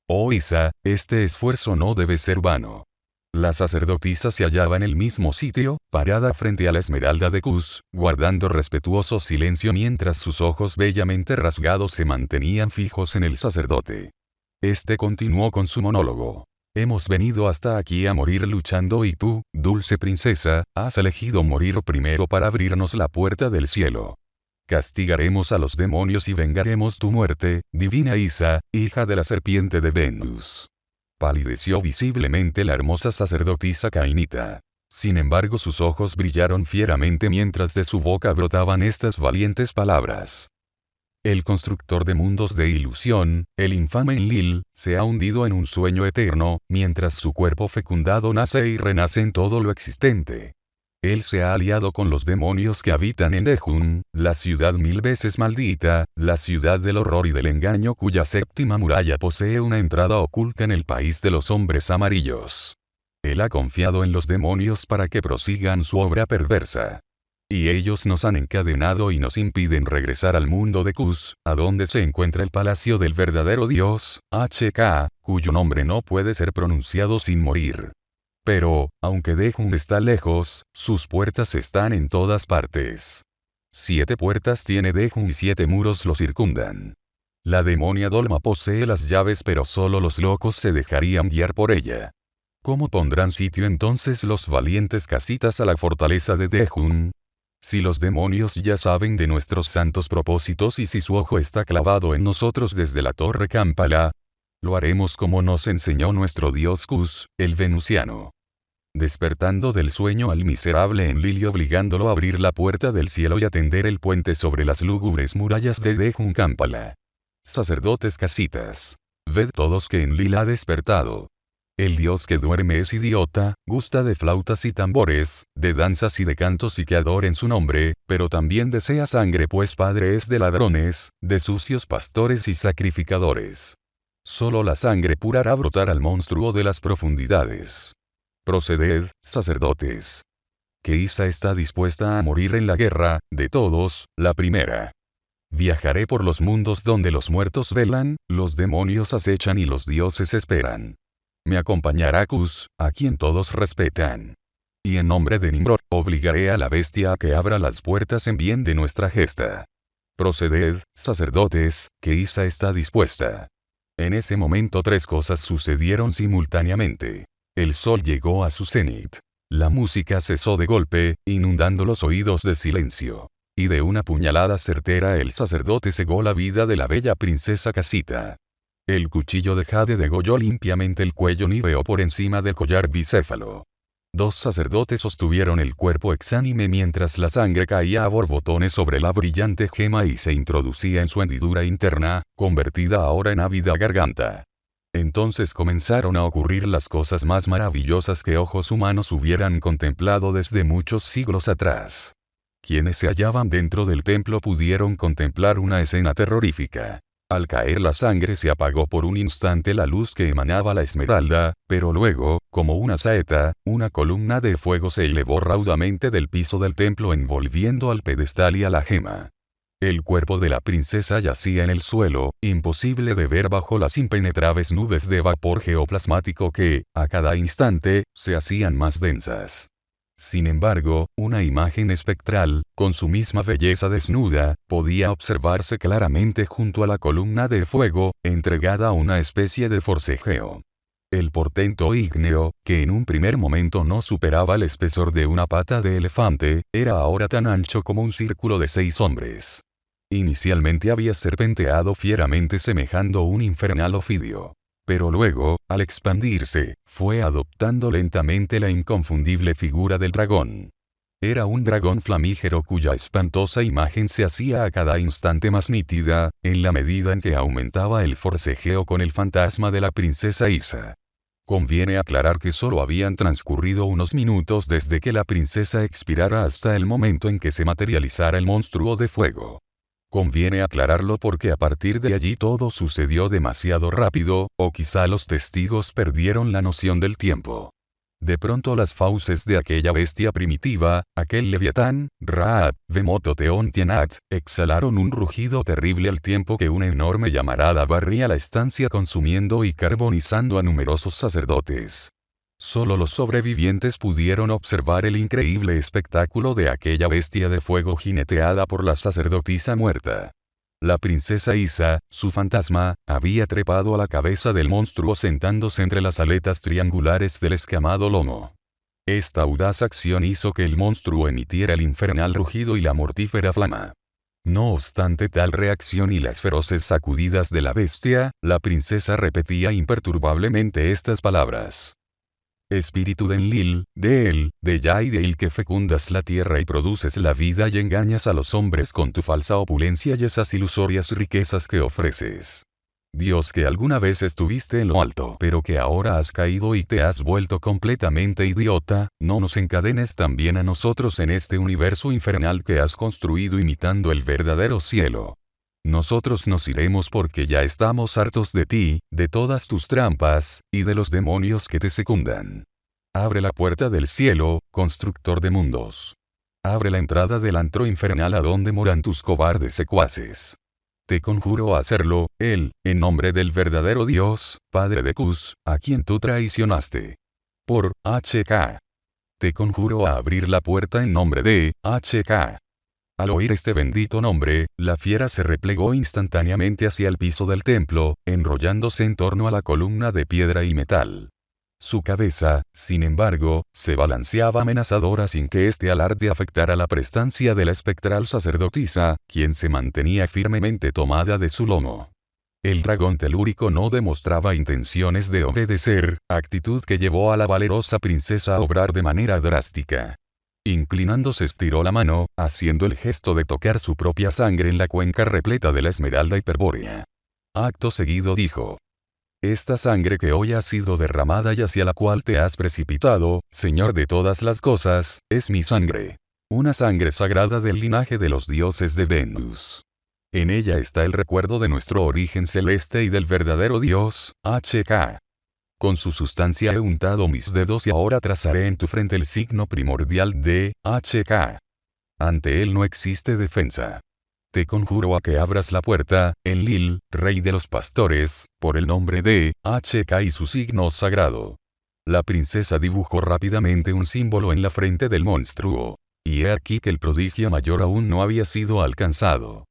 Oh Isa, este esfuerzo no debe ser vano. La sacerdotisa se hallaba en el mismo sitio, parada frente a la esmeralda de Cus, guardando respetuoso silencio mientras sus ojos bellamente rasgados se mantenían fijos en el sacerdote. Este continuó con su monólogo. Hemos venido hasta aquí a morir luchando y tú, dulce princesa, has elegido morir primero para abrirnos la puerta del cielo. Castigaremos a los demonios y vengaremos tu muerte, divina Isa, hija de la serpiente de Venus. Palideció visiblemente la hermosa sacerdotisa cainita. Sin embargo sus ojos brillaron fieramente mientras de su boca brotaban estas valientes palabras. El constructor de mundos de ilusión, el infame Enlil, se ha hundido en un sueño eterno, mientras su cuerpo fecundado nace y renace en todo lo existente. Él se ha aliado con los demonios que habitan en Dehun, la ciudad 1000 veces maldita, la ciudad del horror y del engaño cuya séptima muralla posee una entrada oculta en el país de los hombres amarillos. Él ha confiado en los demonios para que prosigan su obra perversa. Y ellos nos han encadenado y nos impiden regresar al mundo de Cus, a donde se encuentra el palacio del verdadero Dios, HK, cuyo nombre no puede ser pronunciado sin morir. Pero, aunque Dehun está lejos, sus puertas están en todas partes. 7 puertas tiene Dehun y 7 muros lo circundan. La demonia Dolma posee las llaves pero solo los locos se dejarían guiar por ella. ¿Cómo pondrán sitio entonces los valientes casitas a la fortaleza de Dehun? Si los demonios ya saben de nuestros santos propósitos y si su ojo está clavado en nosotros desde la torre Cámpala, lo haremos como nos enseñó nuestro dios Cus, el venusiano. Despertando del sueño al miserable Enlil y obligándolo a abrir la puerta del cielo y a tender el puente sobre las lúgubres murallas de Dehun Cámpala. Sacerdotes casitas. Ved todos que Enlil ha despertado. El dios que duerme es idiota, gusta de flautas y tambores, de danzas y de cantos y que adoren su nombre, pero también desea sangre pues padre es de ladrones, de sucios pastores y sacrificadores. Solo la sangre pura hará brotar al monstruo de las profundidades. Proceded, sacerdotes. Que Isa está dispuesta a morir en la guerra, de todos, la primera. Viajaré por los mundos donde los muertos velan, los demonios acechan y los dioses esperan. Me acompañará Cus, a quien todos respetan. Y en nombre de Nimrod, obligaré a la bestia a que abra las puertas en bien de nuestra gesta. Proceded, sacerdotes, que Isa está dispuesta. En ese momento 3 cosas sucedieron simultáneamente. El sol llegó a su cenit. La música cesó de golpe, inundando los oídos de silencio. Y de una puñalada certera el sacerdote cegó la vida de la bella princesa Casita. El cuchillo de jade degolló limpiamente el cuello níveo por encima del collar bicéfalo. 2 sacerdotes sostuvieron el cuerpo exánime mientras la sangre caía a borbotones sobre la brillante gema y se introducía en su hendidura interna, convertida ahora en ávida garganta. Entonces comenzaron a ocurrir las cosas más maravillosas que ojos humanos hubieran contemplado desde muchos siglos atrás. Quienes se hallaban dentro del templo pudieron contemplar una escena terrorífica. Al caer la sangre se apagó por un instante la luz que emanaba la esmeralda, pero luego, como una saeta, una columna de fuego se elevó raudamente del piso del templo envolviendo al pedestal y a la gema. El cuerpo de la princesa yacía en el suelo, imposible de ver bajo las impenetrables nubes de vapor geoplasmático que, a cada instante, se hacían más densas. Sin embargo, una imagen espectral, con su misma belleza desnuda, podía observarse claramente junto a la columna de fuego, entregada a una especie de forcejeo. El portento ígneo, que en un primer momento no superaba el espesor de una pata de elefante, era ahora tan ancho como un círculo de 6 hombres. Inicialmente había serpenteado fieramente semejando un infernal ofidio. Pero luego, al expandirse, fue adoptando lentamente la inconfundible figura del dragón. Era un dragón flamígero cuya espantosa imagen se hacía a cada instante más nítida, en la medida en que aumentaba el forcejeo con el fantasma de la princesa Isa. Conviene aclarar que solo habían transcurrido unos minutos desde que la princesa expirara hasta el momento en que se materializara el monstruo de fuego. Conviene aclararlo porque a partir de allí todo sucedió demasiado rápido, o quizá los testigos perdieron la noción del tiempo. De pronto las fauces de aquella bestia primitiva, aquel leviatán, Raab, Bemoto-Teón Tianat, exhalaron un rugido terrible al tiempo que una enorme llamarada barría la estancia consumiendo y carbonizando a numerosos sacerdotes. Solo los sobrevivientes pudieron observar el increíble espectáculo de aquella bestia de fuego jineteada por la sacerdotisa muerta. La princesa Isa, su fantasma, había trepado a la cabeza del monstruo sentándose entre las aletas triangulares del escamado lomo. Esta audaz acción hizo que el monstruo emitiera el infernal rugido y la mortífera flama. No obstante tal reacción y las feroces sacudidas de la bestia, la princesa repetía imperturbablemente estas palabras. Espíritu de Enlil, de él, de Ya y de Il que fecundas la tierra y produces la vida y engañas a los hombres con tu falsa opulencia y esas ilusorias riquezas que ofreces. Dios que alguna vez estuviste en lo alto pero que ahora has caído y te has vuelto completamente idiota, no nos encadenes también a nosotros en este universo infernal que has construido imitando el verdadero cielo. Nosotros nos iremos porque ya estamos hartos de ti, de todas tus trampas, y de los demonios que te secundan. Abre la puerta del cielo, constructor de mundos. Abre la entrada del antro infernal a donde moran tus cobardes secuaces. Te conjuro a hacerlo, en nombre del verdadero Dios, Padre de Cus, a quien tú traicionaste. Por HK. Te conjuro a abrir la puerta en nombre de HK. Al oír este bendito nombre, la fiera se replegó instantáneamente hacia el piso del templo, enrollándose en torno a la columna de piedra y metal. Su cabeza, sin embargo, se balanceaba amenazadora sin que este alarde afectara la prestancia de la espectral sacerdotisa, quien se mantenía firmemente tomada de su lomo. El dragón telúrico no demostraba intenciones de obedecer, actitud que llevó a la valerosa princesa a obrar de manera drástica. Inclinándose estiró la mano, haciendo el gesto de tocar su propia sangre en la cuenca repleta de la esmeralda hiperbórea. Acto seguido dijo. Esta sangre que hoy ha sido derramada y hacia la cual te has precipitado, Señor de todas las cosas, es mi sangre. Una sangre sagrada del linaje de los dioses de Venus. En ella está el recuerdo de nuestro origen celeste y del verdadero Dios, HK. Con su sustancia he untado mis dedos y ahora trazaré en tu frente el signo primordial de HK. Ante él no existe defensa. Te conjuro a que abras la puerta, Enlil, rey de los pastores, por el nombre de HK y su signo sagrado. La princesa dibujó rápidamente un símbolo en la frente del monstruo. Y he aquí que el prodigio mayor aún no había sido alcanzado.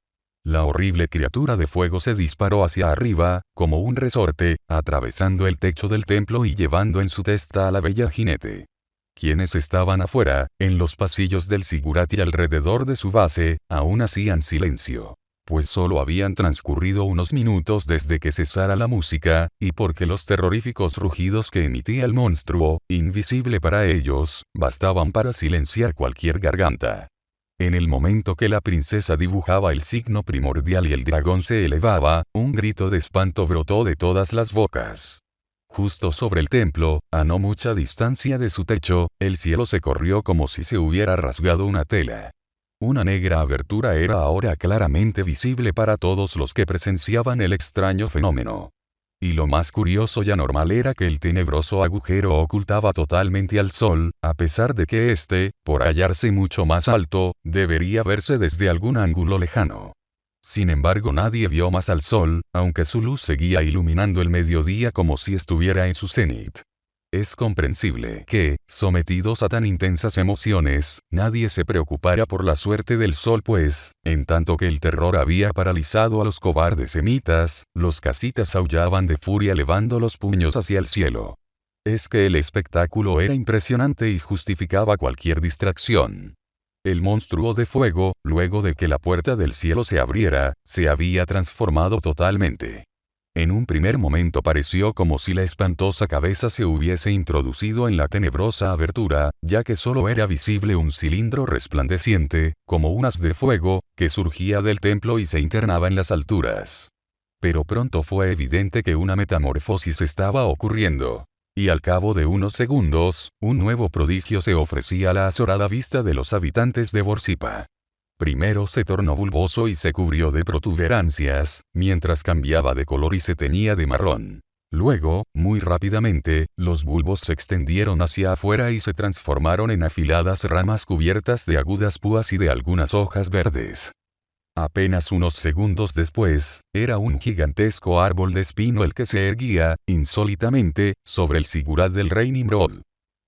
La horrible criatura de fuego se disparó hacia arriba, como un resorte, atravesando el techo del templo y llevando en su testa a la bella jinete. Quienes estaban afuera, en los pasillos del Ziggurat y alrededor de su base, aún hacían silencio. Pues solo habían transcurrido unos minutos desde que cesara la música, y porque los terroríficos rugidos que emitía el monstruo, invisible para ellos, bastaban para silenciar cualquier garganta. En el momento que la princesa dibujaba el signo primordial y el dragón se elevaba, un grito de espanto brotó de todas las bocas. Justo sobre el templo, a no mucha distancia de su techo, el cielo se corrió como si se hubiera rasgado una tela. Una negra abertura era ahora claramente visible para todos los que presenciaban el extraño fenómeno. Y lo más curioso y anormal era que el tenebroso agujero ocultaba totalmente al sol, a pesar de que éste, por hallarse mucho más alto, debería verse desde algún ángulo lejano. Sin embargo, nadie vio más al sol, aunque su luz seguía iluminando el mediodía como si estuviera en su cenit. Es comprensible que, sometidos a tan intensas emociones, nadie se preocupara por la suerte del sol, pues, en tanto que el terror había paralizado a los cobardes semitas, los casitas aullaban de furia elevando los puños hacia el cielo. Es que el espectáculo era impresionante y justificaba cualquier distracción. El monstruo de fuego, luego de que la puerta del cielo se abriera, se había transformado totalmente. En un primer momento pareció como si la espantosa cabeza se hubiese introducido en la tenebrosa abertura, ya que solo era visible un cilindro resplandeciente, como un haz de fuego, que surgía del templo y se internaba en las alturas. Pero pronto fue evidente que una metamorfosis estaba ocurriendo. Y al cabo de unos segundos, un nuevo prodigio se ofrecía a la azorada vista de los habitantes de Borsipa. Primero se tornó bulboso y se cubrió de protuberancias, mientras cambiaba de color y se teñía de marrón. Luego, muy rápidamente, los bulbos se extendieron hacia afuera y se transformaron en afiladas ramas cubiertas de agudas púas y de algunas hojas verdes. Apenas unos segundos después, era un gigantesco árbol de espino el que se erguía, insólitamente, sobre el sigurat del rey Nimrod.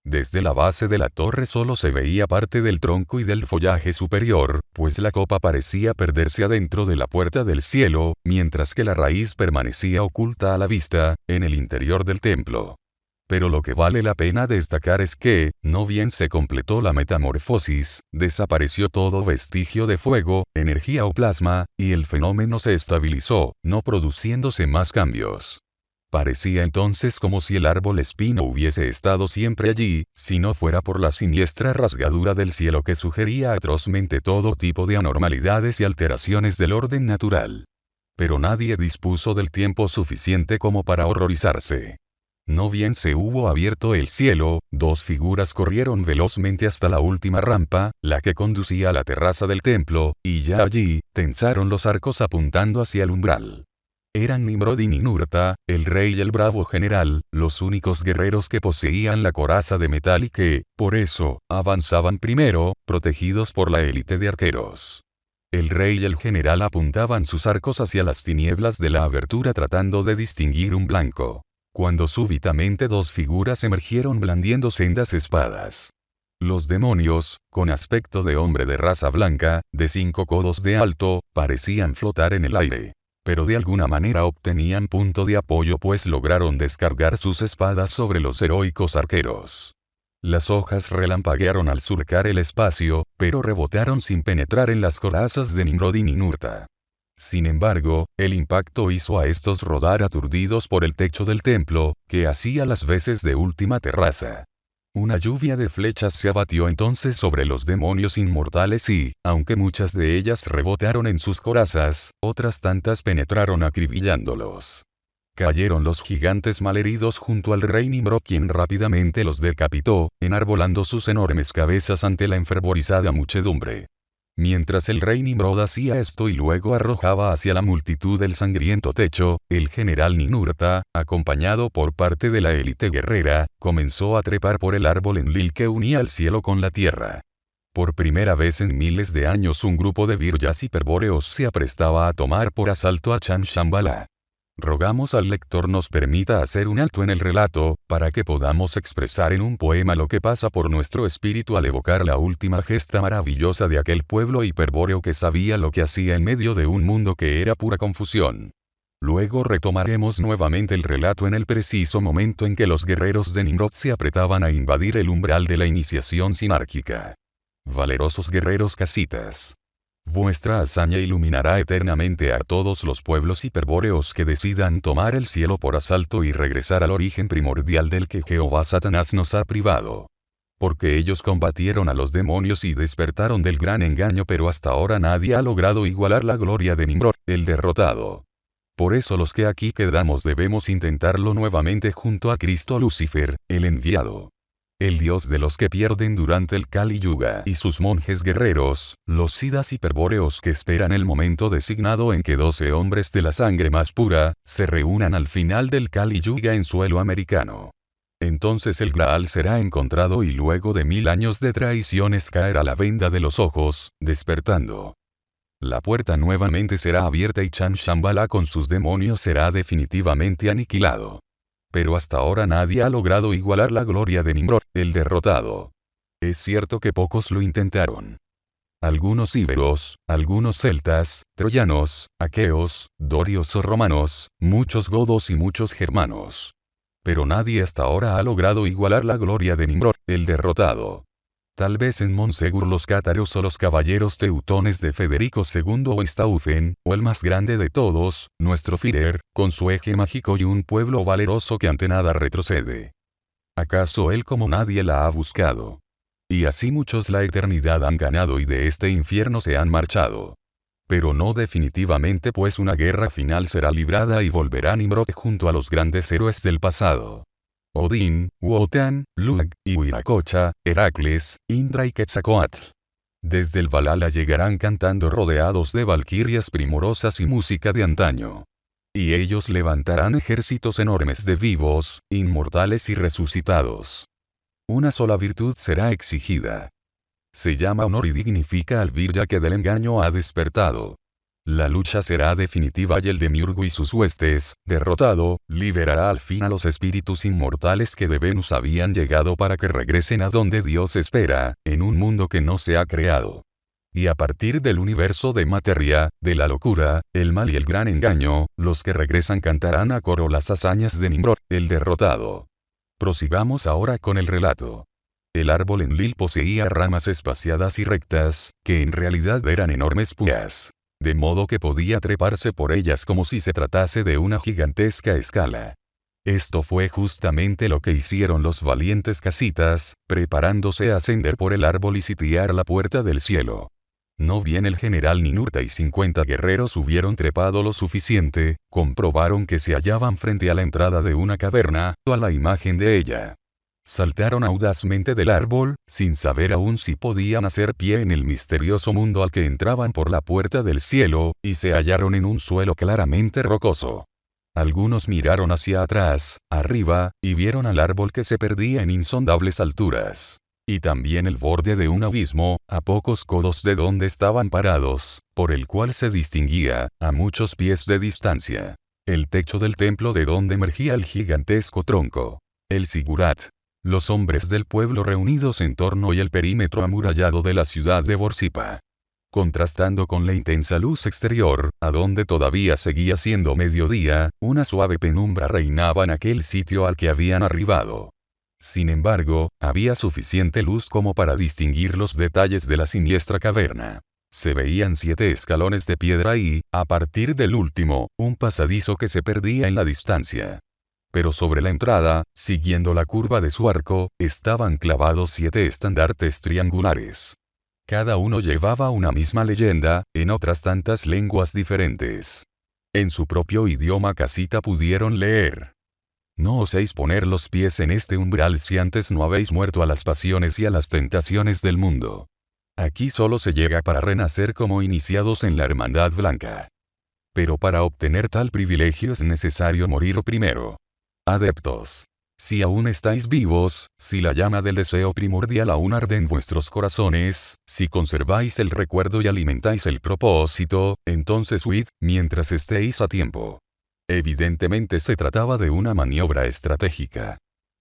Desde la base de la torre solo se veía parte del tronco y del follaje superior, pues la copa parecía perderse adentro de la puerta del cielo, mientras que la raíz permanecía oculta a la vista, en el interior del templo. Pero lo que vale la pena destacar es que, no bien se completó la metamorfosis, desapareció todo vestigio de fuego, energía o plasma, y el fenómeno se estabilizó, no produciéndose más cambios. Parecía entonces como si el árbol espino hubiese estado siempre allí, si no fuera por la siniestra rasgadura del cielo que sugería atrozmente todo tipo de anormalidades y alteraciones del orden natural. Pero nadie dispuso del tiempo suficiente como para horrorizarse. No bien se hubo abierto el cielo, dos figuras corrieron velozmente hasta la última rampa, la que conducía a la terraza del templo, y ya allí, tensaron los arcos apuntando hacia el umbral. Eran Nimrod y Ninurta, el rey y el bravo general, los únicos guerreros que poseían la coraza de metal y que, por eso, avanzaban primero, protegidos por la élite de arqueros. El rey y el general apuntaban sus arcos hacia las tinieblas de la abertura tratando de distinguir un blanco. Cuando súbitamente dos figuras emergieron blandiendo sendas espadas. Los demonios, con aspecto de hombre de raza blanca, de 5 codos de alto, parecían flotar en el aire. Pero de alguna manera obtenían punto de apoyo pues lograron descargar sus espadas sobre los heroicos arqueros. Las hojas relampaguearon al surcar el espacio, pero rebotaron sin penetrar en las corazas de Nimrod y Ninurta. Sin embargo, el impacto hizo a estos rodar aturdidos por el techo del templo, que hacía las veces de última terraza. Una lluvia de flechas se abatió entonces sobre los demonios inmortales y, aunque muchas de ellas rebotaron en sus corazas, otras tantas penetraron acribillándolos. Cayeron los gigantes malheridos junto al rey Nimrod, quien rápidamente los decapitó, enarbolando sus enormes cabezas ante la enfervorizada muchedumbre. Mientras el rey Nimrod hacía esto y luego arrojaba hacia la multitud el sangriento techo, el general Ninurta, acompañado por parte de la élite guerrera, comenzó a trepar por el árbol enlil que unía el cielo con la tierra. Por primera vez en miles de años un grupo de viryas hiperbóreos se aprestaba a tomar por asalto a Chan Shambhala. Rogamos al lector nos permita hacer un alto en el relato, para que podamos expresar en un poema lo que pasa por nuestro espíritu al evocar la última gesta maravillosa de aquel pueblo hiperbóreo que sabía lo que hacía en medio de un mundo que era pura confusión. Luego retomaremos nuevamente el relato en el preciso momento en que los guerreros de Nimrod se apretaban a invadir el umbral de la iniciación sinárquica. Valerosos guerreros casitas. Vuestra hazaña iluminará eternamente a todos los pueblos hiperbóreos que decidan tomar el cielo por asalto y regresar al origen primordial del que Jehová Satanás nos ha privado. Porque ellos combatieron a los demonios y despertaron del gran engaño, pero hasta ahora nadie ha logrado igualar la gloria de Nimrod, el derrotado. Por eso los que aquí quedamos debemos intentarlo nuevamente junto a Cristo Lucifer, el enviado. el dios de los que pierden durante el Kali Yuga y sus monjes guerreros, los siddhas hiperbóreos que esperan el momento designado en que 12 hombres de la sangre más pura, se reúnan al final del Kali Yuga en suelo americano. Entonces el Graal será encontrado y luego de 1000 años de traiciones caerá la venda de los ojos, despertando. La puerta nuevamente será abierta y Chan Shambhala con sus demonios será definitivamente aniquilado. Pero hasta ahora nadie ha logrado igualar la gloria de Nimrod, el derrotado. Es cierto que pocos lo intentaron. Algunos íberos, algunos celtas, troyanos, aqueos, dorios o romanos, muchos godos y muchos germanos. Pero nadie hasta ahora ha logrado igualar la gloria de Nimrod, el derrotado. Tal vez en Monsegur los cátaros o los caballeros teutones de Federico II o Stauffen, o el más grande de todos, nuestro Führer, con su eje mágico y un pueblo valeroso que ante nada retrocede. ¿Acaso él como nadie la ha buscado? Y así muchos la eternidad han ganado y de este infierno se han marchado. Pero no definitivamente, pues una guerra final será librada y volverá Nimrod junto a los grandes héroes del pasado. Odín, Wotan, Lugh, y Huiracocha, Heracles, Indra y Quetzalcóatl. Desde el Valhalla llegarán cantando rodeados de valquirias primorosas y música de antaño. Y ellos levantarán ejércitos enormes de vivos, inmortales y resucitados. Una sola virtud será exigida. Se llama honor y dignifica al Virya que del engaño ha despertado. La lucha será definitiva y el demiurgo y sus huestes, derrotado, liberará al fin a los espíritus inmortales que de Venus habían llegado para que regresen a donde Dios espera, en un mundo que no se ha creado. Y a partir del universo de materia, de la locura, el mal y el gran engaño, los que regresan cantarán a coro las hazañas de Nimrod, el derrotado. Prosigamos ahora con el relato. El árbol Enlil poseía ramas espaciadas y rectas, que en realidad eran enormes púas. De modo que podía treparse por ellas como si se tratase de una gigantesca escala. Esto fue justamente lo que hicieron los valientes casitas, preparándose a ascender por el árbol y sitiar la puerta del cielo. No bien el general Ninurta y 50 guerreros hubieron trepado lo suficiente, comprobaron que se hallaban frente a la entrada de una caverna, o a la imagen de ella. Saltaron audazmente del árbol, sin saber aún si podían hacer pie en el misterioso mundo al que entraban por la puerta del cielo, y se hallaron en un suelo claramente rocoso. Algunos miraron hacia atrás, arriba, y vieron al árbol que se perdía en insondables alturas. Y también el borde de un abismo, a pocos codos de donde estaban parados, por el cual se distinguía, a muchos pies de distancia, el techo del templo de donde emergía el gigantesco tronco. El Sigurat. Los hombres del pueblo reunidos en torno y el perímetro amurallado de la ciudad de Borsippa. Contrastando con la intensa luz exterior, a donde todavía seguía siendo mediodía, una suave penumbra reinaba en aquel sitio al que habían arribado. Sin embargo, había suficiente luz como para distinguir los detalles de la siniestra caverna. Se veían 7 escalones de piedra y, a partir del último, un pasadizo que se perdía en la distancia. Pero sobre la entrada, siguiendo la curva de su arco, estaban clavados 7 estandartes triangulares. Cada uno llevaba una misma leyenda, en otras tantas lenguas diferentes. En su propio idioma casita pudieron leer: no oséis poner los pies en este umbral si antes no habéis muerto a las pasiones y a las tentaciones del mundo. Aquí solo se llega para renacer como iniciados en la Hermandad Blanca. Pero para obtener tal privilegio es necesario morir primero. Adeptos. Si aún estáis vivos, si la llama del deseo primordial aún arde en vuestros corazones, si conserváis el recuerdo y alimentáis el propósito, entonces huid, mientras estéis a tiempo. Evidentemente se trataba de una maniobra estratégica.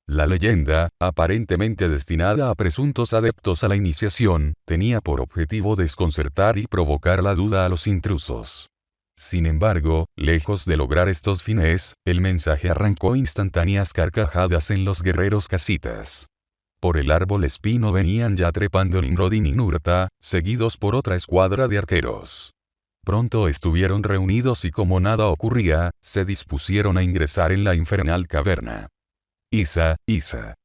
La leyenda, aparentemente destinada a presuntos adeptos a la iniciación, tenía por objetivo desconcertar y provocar la duda a los intrusos. Sin embargo, lejos de lograr estos fines, el mensaje arrancó instantáneas carcajadas en los guerreros casitas. Por el árbol espino venían ya trepando Nimrod y Ninurta, seguidos por otra escuadra de arqueros. Pronto estuvieron reunidos y como nada ocurría, se dispusieron a ingresar en la infernal caverna. Isa, Isa.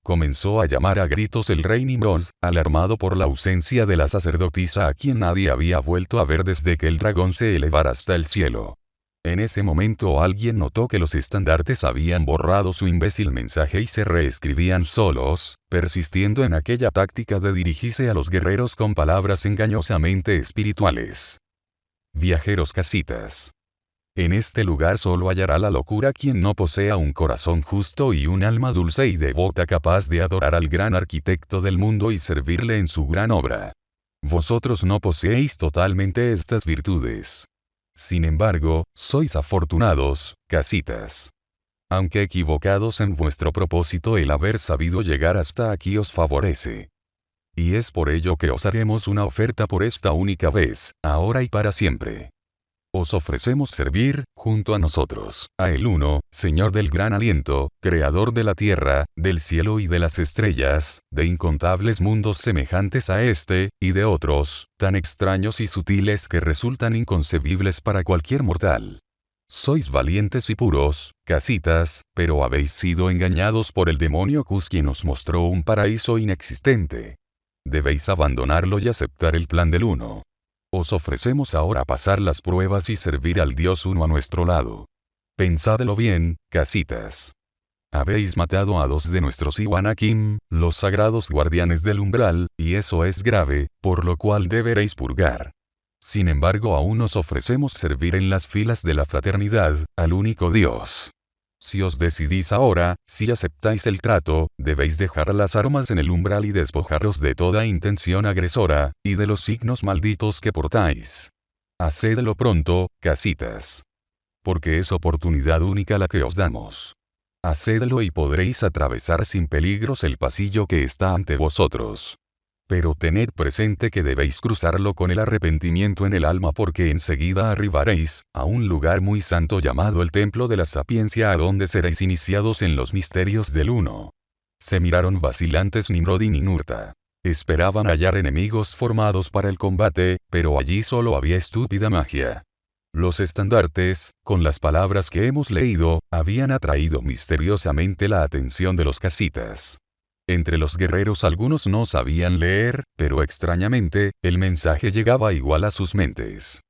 Comenzó a llamar a gritos el rey Nimrod, alarmado por la ausencia de la sacerdotisa a quien nadie había vuelto a ver desde que el dragón se elevara hasta el cielo. En ese momento alguien notó que los estandartes habían borrado su imbécil mensaje y se reescribían solos, persistiendo en aquella táctica de dirigirse a los guerreros con palabras engañosamente espirituales. Viajeros casitas. En este lugar solo hallará la locura quien no posea un corazón justo y un alma dulce y devota capaz de adorar al gran arquitecto del mundo y servirle en su gran obra. Vosotros no poseéis totalmente estas virtudes. Sin embargo, sois afortunados, casitas. Aunque equivocados en vuestro propósito, el haber sabido llegar hasta aquí os favorece. Y es por ello que os haremos una oferta por esta única vez, ahora y para siempre. Os ofrecemos servir, junto a nosotros, a el Uno, Señor del gran aliento, Creador de la tierra, del cielo y de las estrellas, de incontables mundos semejantes a este, y de otros, tan extraños y sutiles que resultan inconcebibles para cualquier mortal. Sois valientes y puros, casitas, pero habéis sido engañados por el demonio Cus, quien os mostró un paraíso inexistente. Debéis abandonarlo y aceptar el plan del Uno. Os ofrecemos ahora pasar las pruebas y servir al Dios Uno a nuestro lado. Pensadlo bien, casitas. Habéis matado a 2 de nuestros Iwanakim, los sagrados guardianes del umbral, y eso es grave, por lo cual deberéis purgar. Sin embargo, aún os ofrecemos servir en las filas de la fraternidad, al único Dios. Si os decidís ahora, si aceptáis el trato, debéis dejar las armas en el umbral y despojaros de toda intención agresora, y de los signos malditos que portáis. Hacedlo pronto, casitas. Porque es oportunidad única la que os damos. Hacedlo y podréis atravesar sin peligros el pasillo que está ante vosotros. Pero tened presente que debéis cruzarlo con el arrepentimiento en el alma, porque enseguida arribaréis a un lugar muy santo llamado el Templo de la Sapiencia, a donde seréis iniciados en los misterios del Uno. Se miraron vacilantes Nimrod y Ninurta. Esperaban hallar enemigos formados para el combate, pero allí solo había estúpida magia. Los estandartes, con las palabras que hemos leído, habían atraído misteriosamente la atención de los casitas. Entre los guerreros algunos no sabían leer, pero extrañamente, el mensaje llegaba igual a sus mentes.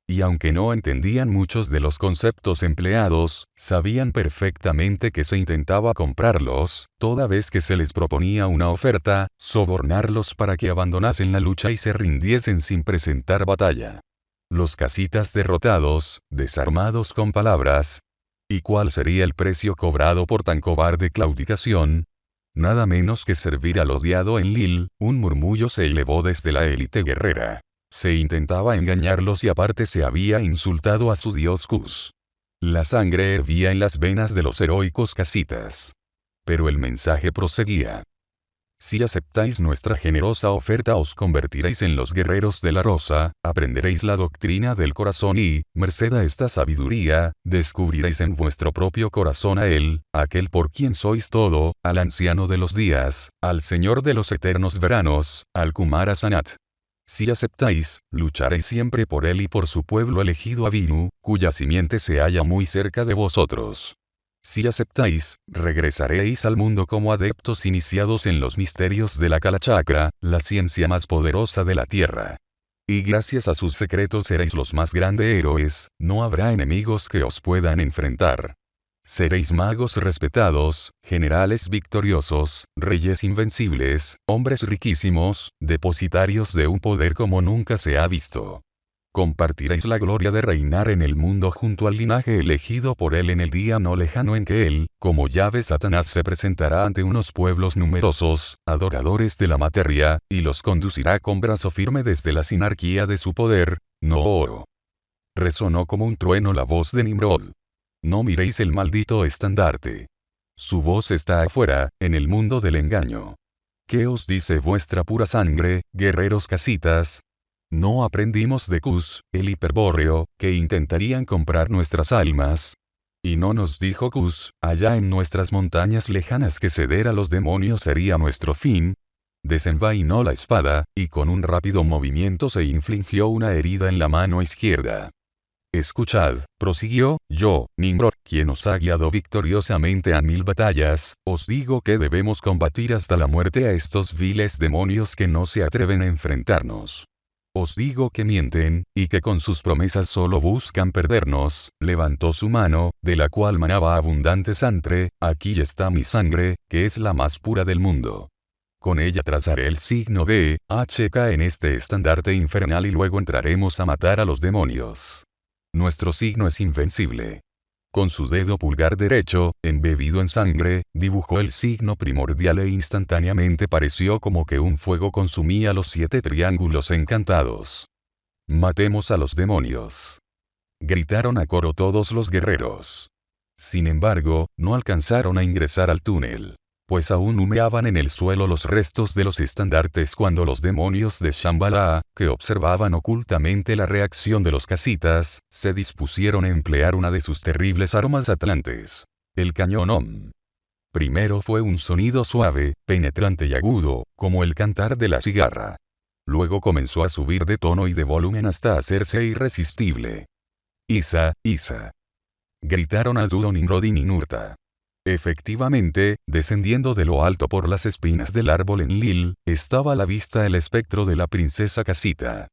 Y aunque no entendían muchos de los conceptos empleados, sabían perfectamente que se intentaba comprarlos, toda vez que se les proponía una oferta, sobornarlos para que abandonasen la lucha y se rindiesen sin presentar batalla. Los casitas derrotados, desarmados con palabras. ¿Y cuál sería el precio cobrado por tan cobarde claudicación? Nada menos que servir al odiado Enlil. Un murmullo se elevó desde la élite guerrera. Se intentaba engañarlos y aparte se había insultado a su dios Cus. La sangre hervía en las venas de los heroicos casitas. Pero el mensaje proseguía. Si aceptáis nuestra generosa oferta, os convertiréis en los guerreros de la rosa, aprenderéis la doctrina del corazón y, merced a esta sabiduría, descubriréis en vuestro propio corazón a Él, aquel por quien sois todo, al anciano de los días, al Señor de los eternos veranos, al Kumara Sanat. Si aceptáis, lucharéis siempre por Él y por su pueblo elegido Avinu, cuya simiente se halla muy cerca de vosotros. Si aceptáis, regresaréis al mundo como adeptos iniciados en los misterios de la Kalachakra, la ciencia más poderosa de la tierra. Y gracias a sus secretos seréis los más grandes héroes, no habrá enemigos que os puedan enfrentar. Seréis magos respetados, generales victoriosos, reyes invencibles, hombres riquísimos, depositarios de un poder como nunca se ha visto. Compartiréis la gloria de reinar en el mundo junto al linaje elegido por Él en el día no lejano en que Él, como llave Satanás, se presentará ante unos pueblos numerosos, adoradores de la materia, y los conducirá con brazo firme desde la sinarquía de su poder. No. Resonó como un trueno la voz de Nimrod. No miréis el maldito estandarte. Su voz está afuera, en el mundo del engaño. ¿Qué os dice vuestra pura sangre, guerreros casitas? ¿No aprendimos de Cus, el hiperbóreo, que intentarían comprar nuestras almas? ¿Y no nos dijo Cus, allá en nuestras montañas lejanas, que ceder a los demonios sería nuestro fin? Desenvainó la espada, y con un rápido movimiento se infligió una herida en la mano izquierda. Escuchad, prosiguió, yo, Nimrod, quien os ha guiado victoriosamente a 1000 batallas, os digo que debemos combatir hasta la muerte a estos viles demonios que no se atreven a enfrentarnos. Os digo que mienten, y que con sus promesas solo buscan perdernos. Levantó su mano, de la cual manaba abundante sangre. Aquí está mi sangre, que es la más pura del mundo. Con ella trazaré el signo de HK en este estandarte infernal y luego entraremos a matar a los demonios. Nuestro signo es invencible. Con su dedo pulgar derecho, embebido en sangre, dibujó el signo primordial e instantáneamente pareció como que un fuego consumía los 7 triángulos encantados. Matemos a los demonios. Gritaron a coro todos los guerreros. Sin embargo, no alcanzaron a ingresar al túnel, pues aún humeaban en el suelo los restos de los estandartes cuando los demonios de Shambhala, que observaban ocultamente la reacción de los casitas, se dispusieron a emplear una de sus terribles armas atlantes. El cañón Om. Primero fue un sonido suave, penetrante y agudo, como el cantar de la cigarra. Luego comenzó a subir de tono y de volumen hasta hacerse irresistible. Isa, Isa. Gritaron a Dudo Nimrod y Ninurta. Efectivamente, descendiendo de lo alto por las espinas del árbol Enlil, estaba a la vista el espectro de la princesa Casita.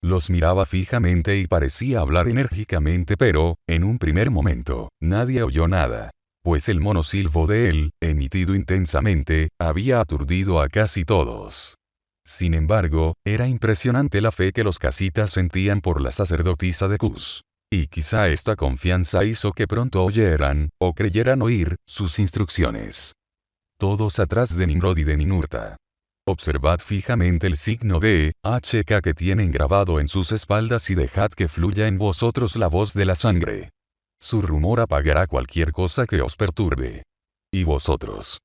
Los miraba fijamente y parecía hablar enérgicamente pero, en un primer momento, nadie oyó nada. Pues el monosilbo de él, emitido intensamente, había aturdido a casi todos. Sin embargo, era impresionante la fe que los casitas sentían por la sacerdotisa de Cus. Y quizá esta confianza hizo que pronto oyeran, o creyeran oír, sus instrucciones. Todos atrás de Nimrod y de Ninurta. Observad fijamente el signo de HK que tienen grabado en sus espaldas y dejad que fluya en vosotros la voz de la sangre. Su rumor apagará cualquier cosa que os perturbe. Y vosotros,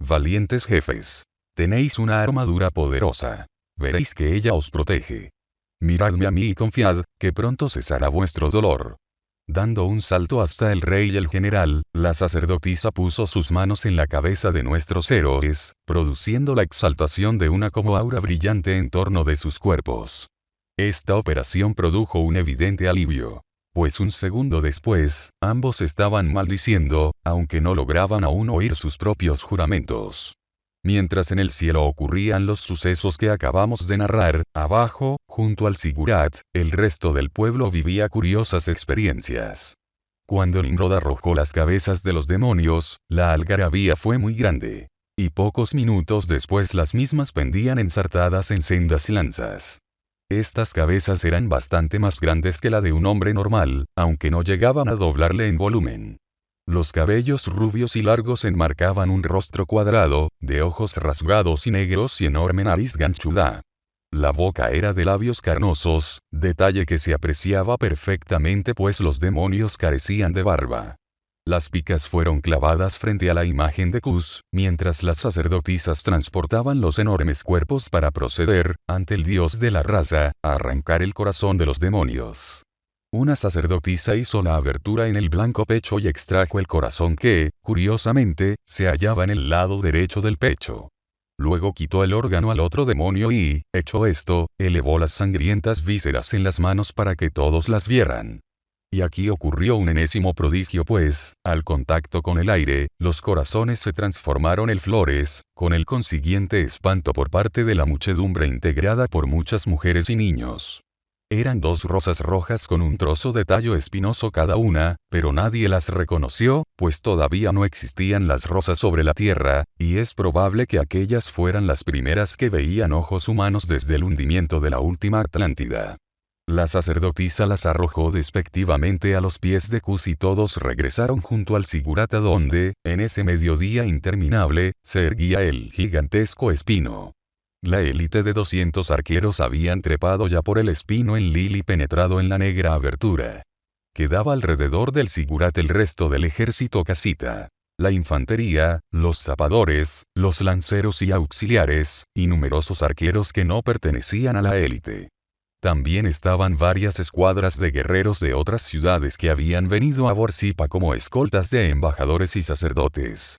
valientes jefes, tenéis una armadura poderosa. Veréis que ella os protege. Miradme a mí y confiad, que pronto cesará vuestro dolor. Dando un salto hasta el rey y el general, la sacerdotisa puso sus manos en la cabeza de nuestros héroes, produciendo la exaltación de una como aura brillante en torno de sus cuerpos. Esta operación produjo un evidente alivio. Pues un segundo después, ambos estaban maldiciendo, aunque no lograban aún oír sus propios juramentos. Mientras en el cielo ocurrían los sucesos que acabamos de narrar, abajo, junto al Sigurat, el resto del pueblo vivía curiosas experiencias. Cuando Nimrod arrojó las cabezas de los demonios, la algarabía fue muy grande. Y pocos minutos después las mismas pendían ensartadas en sendas lanzas. Estas cabezas eran bastante más grandes que la de un hombre normal, aunque no llegaban a doblarle en volumen. Los cabellos rubios y largos enmarcaban un rostro cuadrado, de ojos rasgados y negros y enorme nariz ganchuda. La boca era de labios carnosos, detalle que se apreciaba perfectamente pues los demonios carecían de barba. Las picas fueron clavadas frente a la imagen de Cus, mientras las sacerdotisas transportaban los enormes cuerpos para proceder, ante el dios de la raza, a arrancar el corazón de los demonios. Una sacerdotisa hizo la abertura en el blanco pecho y extrajo el corazón que, curiosamente, se hallaba en el lado derecho del pecho. Luego quitó el órgano al otro demonio y, hecho esto, elevó las sangrientas vísceras en las manos para que todos las vieran. Y aquí ocurrió un enésimo prodigio pues, al contacto con el aire, los corazones se transformaron en flores, con el consiguiente espanto por parte de la muchedumbre integrada por muchas mujeres y niños. Eran 2 rosas rojas con un trozo de tallo espinoso cada una, pero nadie las reconoció, pues todavía no existían las rosas sobre la tierra, y es probable que aquellas fueran las primeras que veían ojos humanos desde el hundimiento de la última Atlántida. La sacerdotisa las arrojó despectivamente a los pies de Cus y todos regresaron junto al Sigurata donde, en ese mediodía interminable, se erguía el gigantesco espino. La élite de 200 arqueros habían trepado ya por el espino Enlil y penetrado en la negra abertura. Quedaba alrededor del Sigurat el resto del ejército casita. La infantería, los zapadores, los lanceros y auxiliares, y numerosos arqueros que no pertenecían a la élite. También estaban varias escuadras de guerreros de otras ciudades que habían venido a Borsipa como escoltas de embajadores y sacerdotes.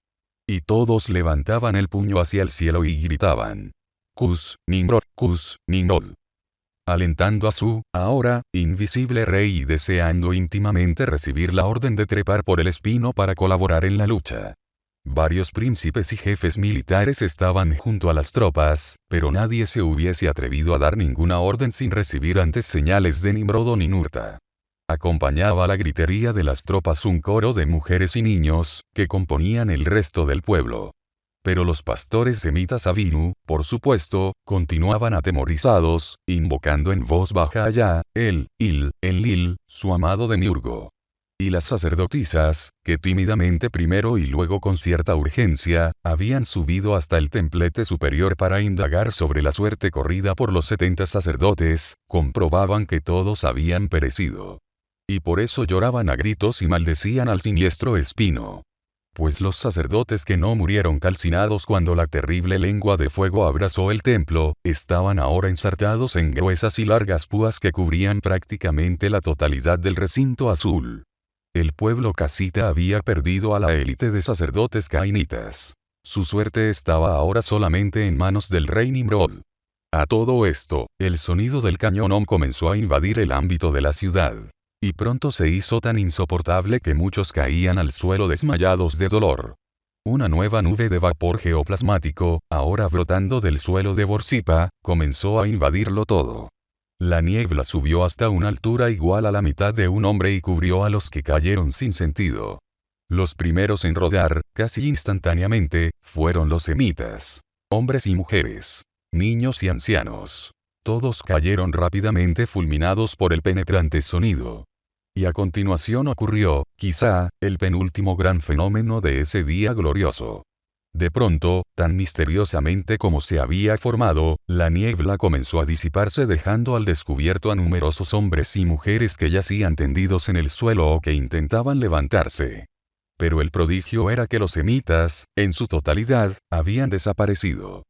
Y todos levantaban el puño hacia el cielo y gritaban: Cus, Nimrod. Alentando a su, ahora, invisible rey y deseando íntimamente recibir la orden de trepar por el espino para colaborar en la lucha. Varios príncipes y jefes militares estaban junto a las tropas, pero nadie se hubiese atrevido a dar ninguna orden sin recibir antes señales de Nimrod o Ninurta. Acompañaba la gritería de las tropas un coro de mujeres y niños, que componían el resto del pueblo. Pero los pastores semitas Avinu, por supuesto, continuaban atemorizados, invocando en voz baja a Yah, el Enlil, su amado demiurgo. Y las sacerdotisas, que tímidamente primero y luego con cierta urgencia, habían subido hasta el templete superior para indagar sobre la suerte corrida por los 70 sacerdotes, comprobaban que todos habían perecido. Y por eso lloraban a gritos y maldecían al siniestro espino. Pues los sacerdotes que no murieron calcinados cuando la terrible lengua de fuego abrazó el templo, estaban ahora ensartados en gruesas y largas púas que cubrían prácticamente la totalidad del recinto azul. El pueblo casita había perdido a la élite de sacerdotes cainitas. Su suerte estaba ahora solamente en manos del rey Nimrod. A todo esto, el sonido del cañón comenzó a invadir el ámbito de la ciudad. Y pronto se hizo tan insoportable que muchos caían al suelo desmayados de dolor. Una nueva nube de vapor geoplasmático, ahora brotando del suelo de Borsippa, comenzó a invadirlo todo. La niebla subió hasta una altura igual a la mitad de un hombre y cubrió a los que cayeron sin sentido. Los primeros en rodar, casi instantáneamente, fueron los semitas. Hombres y mujeres. Niños y ancianos. Todos cayeron rápidamente fulminados por el penetrante sonido. Y a continuación ocurrió, quizá, el penúltimo gran fenómeno de ese día glorioso. De pronto, tan misteriosamente como se había formado, la niebla comenzó a disiparse dejando al descubierto a numerosos hombres y mujeres que yacían tendidos en el suelo o que intentaban levantarse. Pero el prodigio era que los semitas, en su totalidad, habían desaparecido.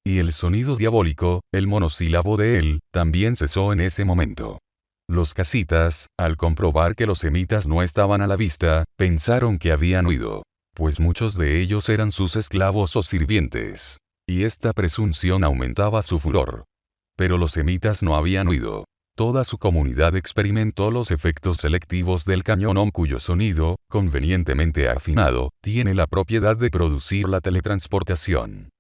Y el sonido diabólico, el monosílabo de él, también cesó en ese momento. Los casitas, al comprobar que los semitas no estaban a la vista, pensaron que habían huido. Pues muchos de ellos eran sus esclavos o sirvientes. Y esta presunción aumentaba su furor. Pero los semitas no habían huido. Toda su comunidad experimentó los efectos selectivos del cañón cuyo sonido, convenientemente afinado, tiene la propiedad de producir la teletransportación.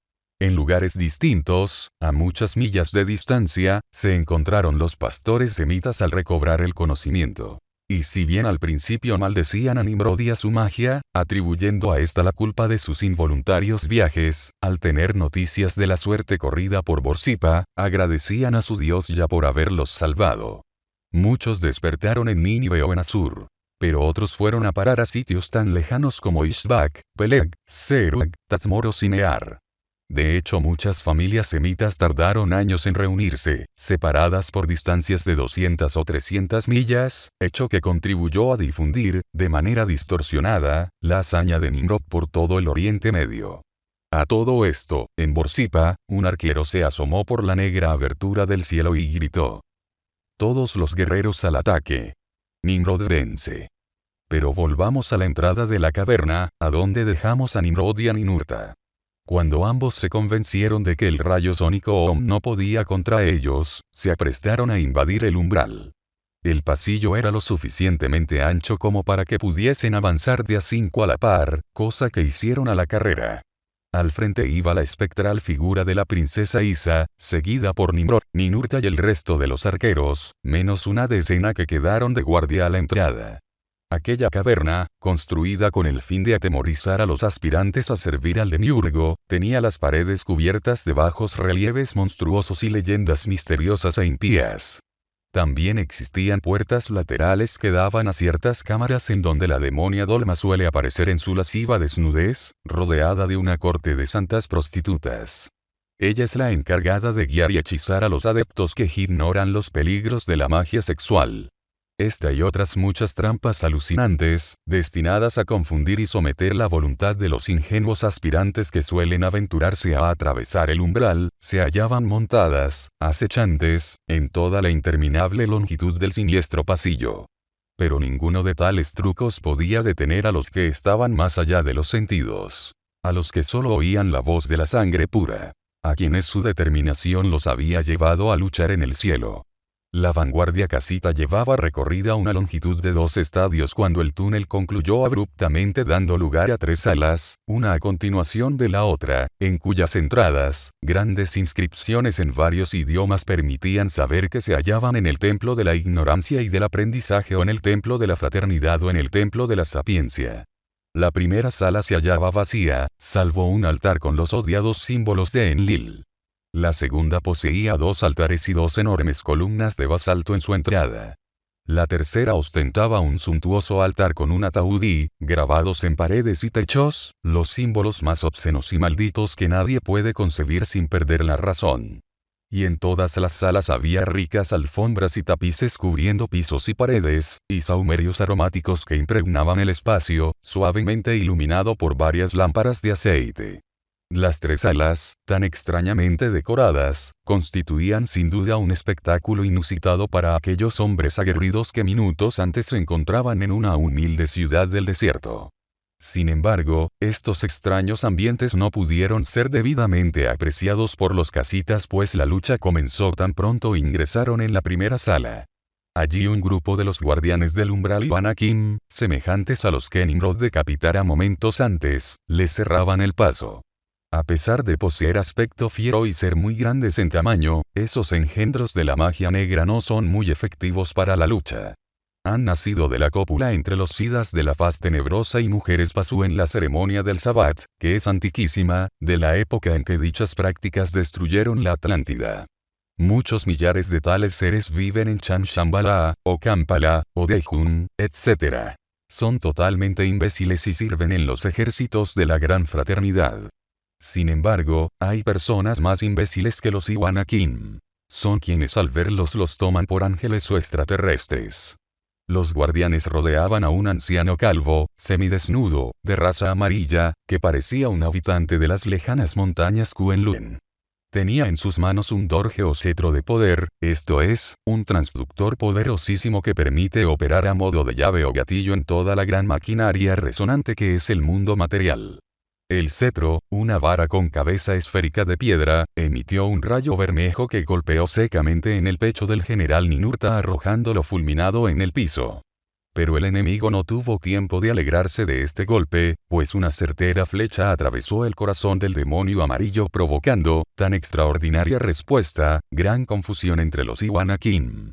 En lugares distintos, a muchas millas de distancia, se encontraron los pastores semitas al recobrar el conocimiento. Y si bien al principio maldecían a Nimrod y a su magia, atribuyendo a esta la culpa de sus involuntarios viajes, al tener noticias de la suerte corrida por Borsippa, agradecían a su Dios ya por haberlos salvado. Muchos despertaron en Nínive o en Asur. Pero otros fueron a parar a sitios tan lejanos como Ishbak, Peleg, Serug, Tazmor o Sinear. De hecho, muchas familias semitas tardaron años en reunirse, separadas por distancias de 200 o 300 millas, hecho que contribuyó a difundir, de manera distorsionada, la hazaña de Nimrod por todo el Oriente Medio. A todo esto, en Borsippa, un arquero se asomó por la negra abertura del cielo y gritó: «Todos los guerreros al ataque. Nimrod vence». Pero volvamos a la entrada de la caverna, a donde dejamos a Nimrod y a Ninurta. Cuando ambos se convencieron de que el rayo sónico no podía contra ellos, se aprestaron a invadir el umbral. El pasillo era lo suficientemente ancho como para que pudiesen avanzar de a 5 a la par, cosa que hicieron a la carrera. Al frente iba la espectral figura de la princesa Isa, seguida por Nimrod, Ninurta y el resto de los arqueros, menos una decena que quedaron de guardia a la entrada. Aquella caverna, construida con el fin de atemorizar a los aspirantes a servir al demiurgo, tenía las paredes cubiertas de bajos relieves monstruosos y leyendas misteriosas e impías. También existían puertas laterales que daban a ciertas cámaras en donde la demonia Dolma suele aparecer en su lasciva desnudez, rodeada de una corte de santas prostitutas. Ella es la encargada de guiar y hechizar a los adeptos que ignoran los peligros de la magia sexual. Esta y otras muchas trampas alucinantes, destinadas a confundir y someter la voluntad de los ingenuos aspirantes que suelen aventurarse a atravesar el umbral, se hallaban montadas, acechantes, en toda la interminable longitud del siniestro pasillo. Pero ninguno de tales trucos podía detener a los que estaban más allá de los sentidos. A los que solo oían la voz de la sangre pura. A quienes su determinación los había llevado a luchar en el cielo. La vanguardia casita llevaba recorrida una longitud de 2 estadios cuando el túnel concluyó abruptamente dando lugar a 3 salas, una a continuación de la otra, en cuyas entradas, grandes inscripciones en varios idiomas permitían saber que se hallaban en el templo de la ignorancia y del aprendizaje o en el templo de la fraternidad o en el templo de la sapiencia. La primera sala se hallaba vacía, salvo un altar con los odiados símbolos de Enlil. La segunda poseía 2 altares y 2 enormes columnas de basalto en su entrada. La tercera ostentaba un suntuoso altar con un ataúd y, grabados en paredes y techos, los símbolos más obscenos y malditos que nadie puede concebir sin perder la razón. Y en todas las salas había ricas alfombras y tapices cubriendo pisos y paredes, y sahumerios aromáticos que impregnaban el espacio, suavemente iluminado por varias lámparas de aceite. Las 3 salas, tan extrañamente decoradas, constituían sin duda un espectáculo inusitado para aquellos hombres aguerridos que minutos antes se encontraban en una humilde ciudad del desierto. Sin embargo, estos extraños ambientes no pudieron ser debidamente apreciados por los casitas pues la lucha comenzó tan pronto ingresaron en la primera sala. Allí un grupo de los guardianes del umbral y Anakim, semejantes a los que Nimrod decapitara momentos antes, les cerraban el paso. A pesar de poseer aspecto fiero y ser muy grandes en tamaño, esos engendros de la magia negra no son muy efectivos para la lucha. Han nacido de la cópula entre los sidas de la faz tenebrosa y mujeres pasú en la ceremonia del Sabbat, que es antiquísima, de la época en que dichas prácticas destruyeron la Atlántida. Muchos millares de tales seres viven en Shambhala, o Kampala, o Dejun, etc. Son totalmente imbéciles y sirven en los ejércitos de la Gran Fraternidad. Sin embargo, hay personas más imbéciles que los Iwanakim. Son quienes al verlos los toman por ángeles o extraterrestres. Los guardianes rodeaban a un anciano calvo, semidesnudo, de raza amarilla, que parecía un habitante de las lejanas montañas Kunlun. Tenía en sus manos un dorje o cetro de poder, esto es, un transductor poderosísimo que permite operar a modo de llave o gatillo en toda la gran maquinaria resonante que es el mundo material. El cetro, una vara con cabeza esférica de piedra, emitió un rayo bermejo que golpeó secamente en el pecho del general Ninurta arrojándolo fulminado en el piso. Pero el enemigo no tuvo tiempo de alegrarse de este golpe, pues una certera flecha atravesó el corazón del demonio amarillo provocando, tan extraordinaria respuesta, gran confusión entre los Iwanakim.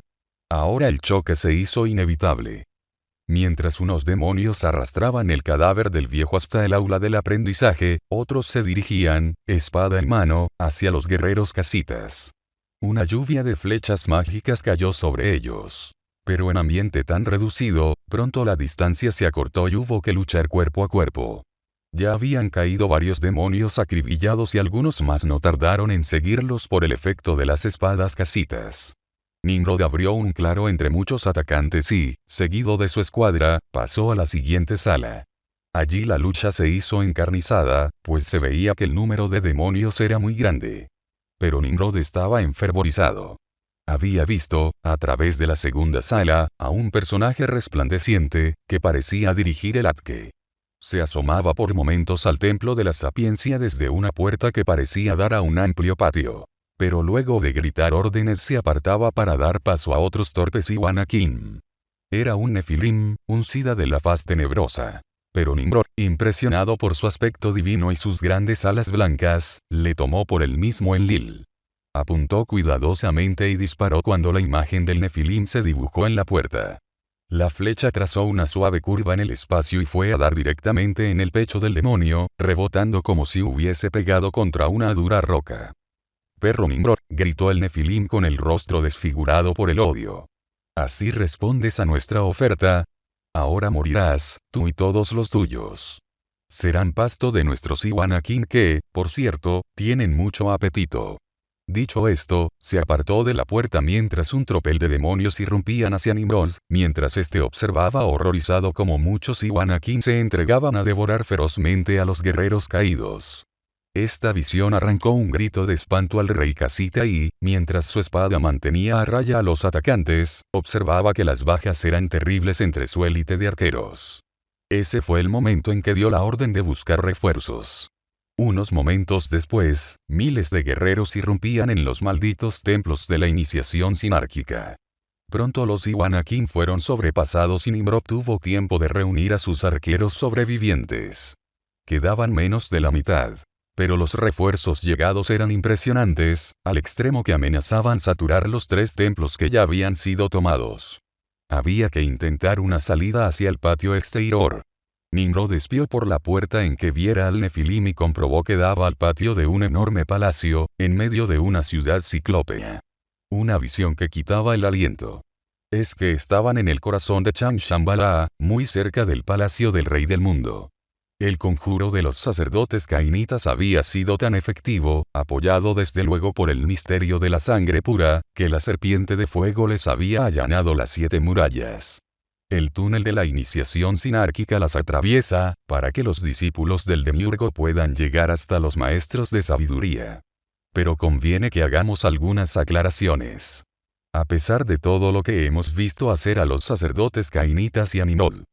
Ahora el choque se hizo inevitable. Mientras unos demonios arrastraban el cadáver del viejo hasta el aula del aprendizaje, otros se dirigían, espada en mano, hacia los guerreros casitas. Una lluvia de flechas mágicas cayó sobre ellos. Pero en ambiente tan reducido, pronto la distancia se acortó y hubo que luchar cuerpo a cuerpo. Ya habían caído varios demonios acribillados y algunos más no tardaron en seguirlos por el efecto de las espadas casitas. Nimrod abrió un claro entre muchos atacantes y, seguido de su escuadra, pasó a la siguiente sala. Allí la lucha se hizo encarnizada, pues se veía que el número de demonios era muy grande. Pero Nimrod estaba enfervorizado. Había visto, a través de la segunda sala, a un personaje resplandeciente, que parecía dirigir el ataque. Se asomaba por momentos al templo de la sapiencia desde una puerta que parecía dar a un amplio patio. Pero luego de gritar órdenes se apartaba para dar paso a otros torpes Iwanakim. Era un Nefilim, un sida de la faz tenebrosa. Pero Nimrod, impresionado por su aspecto divino y sus grandes alas blancas, le tomó por el mismo Enlil. Apuntó cuidadosamente y disparó cuando la imagen del Nefilim se dibujó en la puerta. La flecha trazó una suave curva en el espacio y fue a dar directamente en el pecho del demonio, rebotando como si hubiese pegado contra una dura roca. «Perro Nimrod», gritó el Nefilim con el rostro desfigurado por el odio. «¿Así respondes a nuestra oferta? Ahora morirás, tú y todos los tuyos. Serán pasto de nuestros Iwanakim que, por cierto, tienen mucho apetito». Dicho esto, se apartó de la puerta mientras un tropel de demonios irrumpían hacia Nimrod, mientras este observaba horrorizado como muchos Iwanakim se entregaban a devorar ferozmente a los guerreros caídos. Esta visión arrancó un grito de espanto al rey casita y, mientras su espada mantenía a raya a los atacantes, observaba que las bajas eran terribles entre su élite de arqueros. Ese fue el momento en que dio la orden de buscar refuerzos. Unos momentos después, miles de guerreros irrumpían en los malditos templos de la iniciación sinárquica. Pronto los Iwanakin fueron sobrepasados y Nimrod tuvo tiempo de reunir a sus arqueros sobrevivientes. Quedaban menos de la mitad. Pero los refuerzos llegados eran impresionantes, al extremo que amenazaban saturar los 3 templos que ya habían sido tomados. Había que intentar una salida hacia el patio exterior. Nimrod espió por la puerta en que viera al Nefilim y comprobó que daba al patio de un enorme palacio, en medio de una ciudad ciclópea. Una visión que quitaba el aliento. Es que estaban en el corazón de Chang Shambhala, muy cerca del palacio del rey del mundo. El conjuro de los sacerdotes cainitas había sido tan efectivo, apoyado desde luego por el misterio de la sangre pura, que la serpiente de fuego les había allanado las 7 murallas. El túnel de la iniciación sinárquica las atraviesa, para que los discípulos del demiurgo puedan llegar hasta los maestros de sabiduría. Pero conviene que hagamos algunas aclaraciones. A pesar de todo lo que hemos visto hacer a los sacerdotes cainitas y a Nimrod,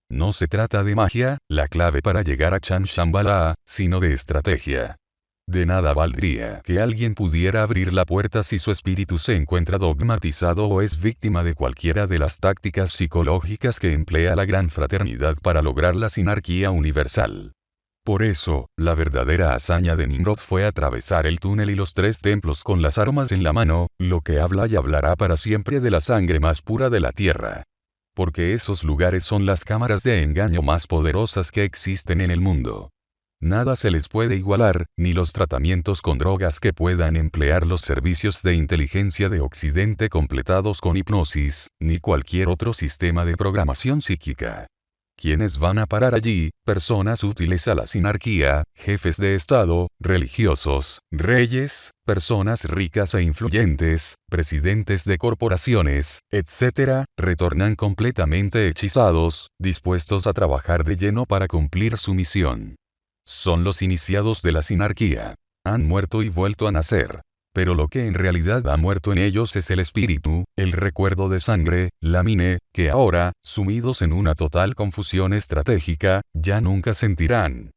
no se trata de magia, la clave para llegar a Chang Shambhala, sino de estrategia. De nada valdría que alguien pudiera abrir la puerta si su espíritu se encuentra dogmatizado o es víctima de cualquiera de las tácticas psicológicas que emplea la gran fraternidad para lograr la sinarquía universal. Por eso, la verdadera hazaña de Nimrod fue atravesar el túnel y los 3 templos con las armas en la mano, lo que habla y hablará para siempre de la sangre más pura de la tierra. Porque esos lugares son las cámaras de engaño más poderosas que existen en el mundo. Nada se les puede igualar, ni los tratamientos con drogas que puedan emplear los servicios de inteligencia de Occidente completados con hipnosis, ni cualquier otro sistema de programación psíquica. ¿Quiénes van a parar allí? Personas útiles a la sinarquía, jefes de Estado, religiosos, reyes, personas ricas e influyentes, presidentes de corporaciones, etc., retornan completamente hechizados, dispuestos a trabajar de lleno para cumplir su misión. Son los iniciados de la sinarquía. Han muerto y vuelto a nacer. Pero lo que en realidad ha muerto en ellos es el espíritu, el recuerdo de sangre, la mine, que ahora, sumidos en una total confusión estratégica, ya nunca sentirán.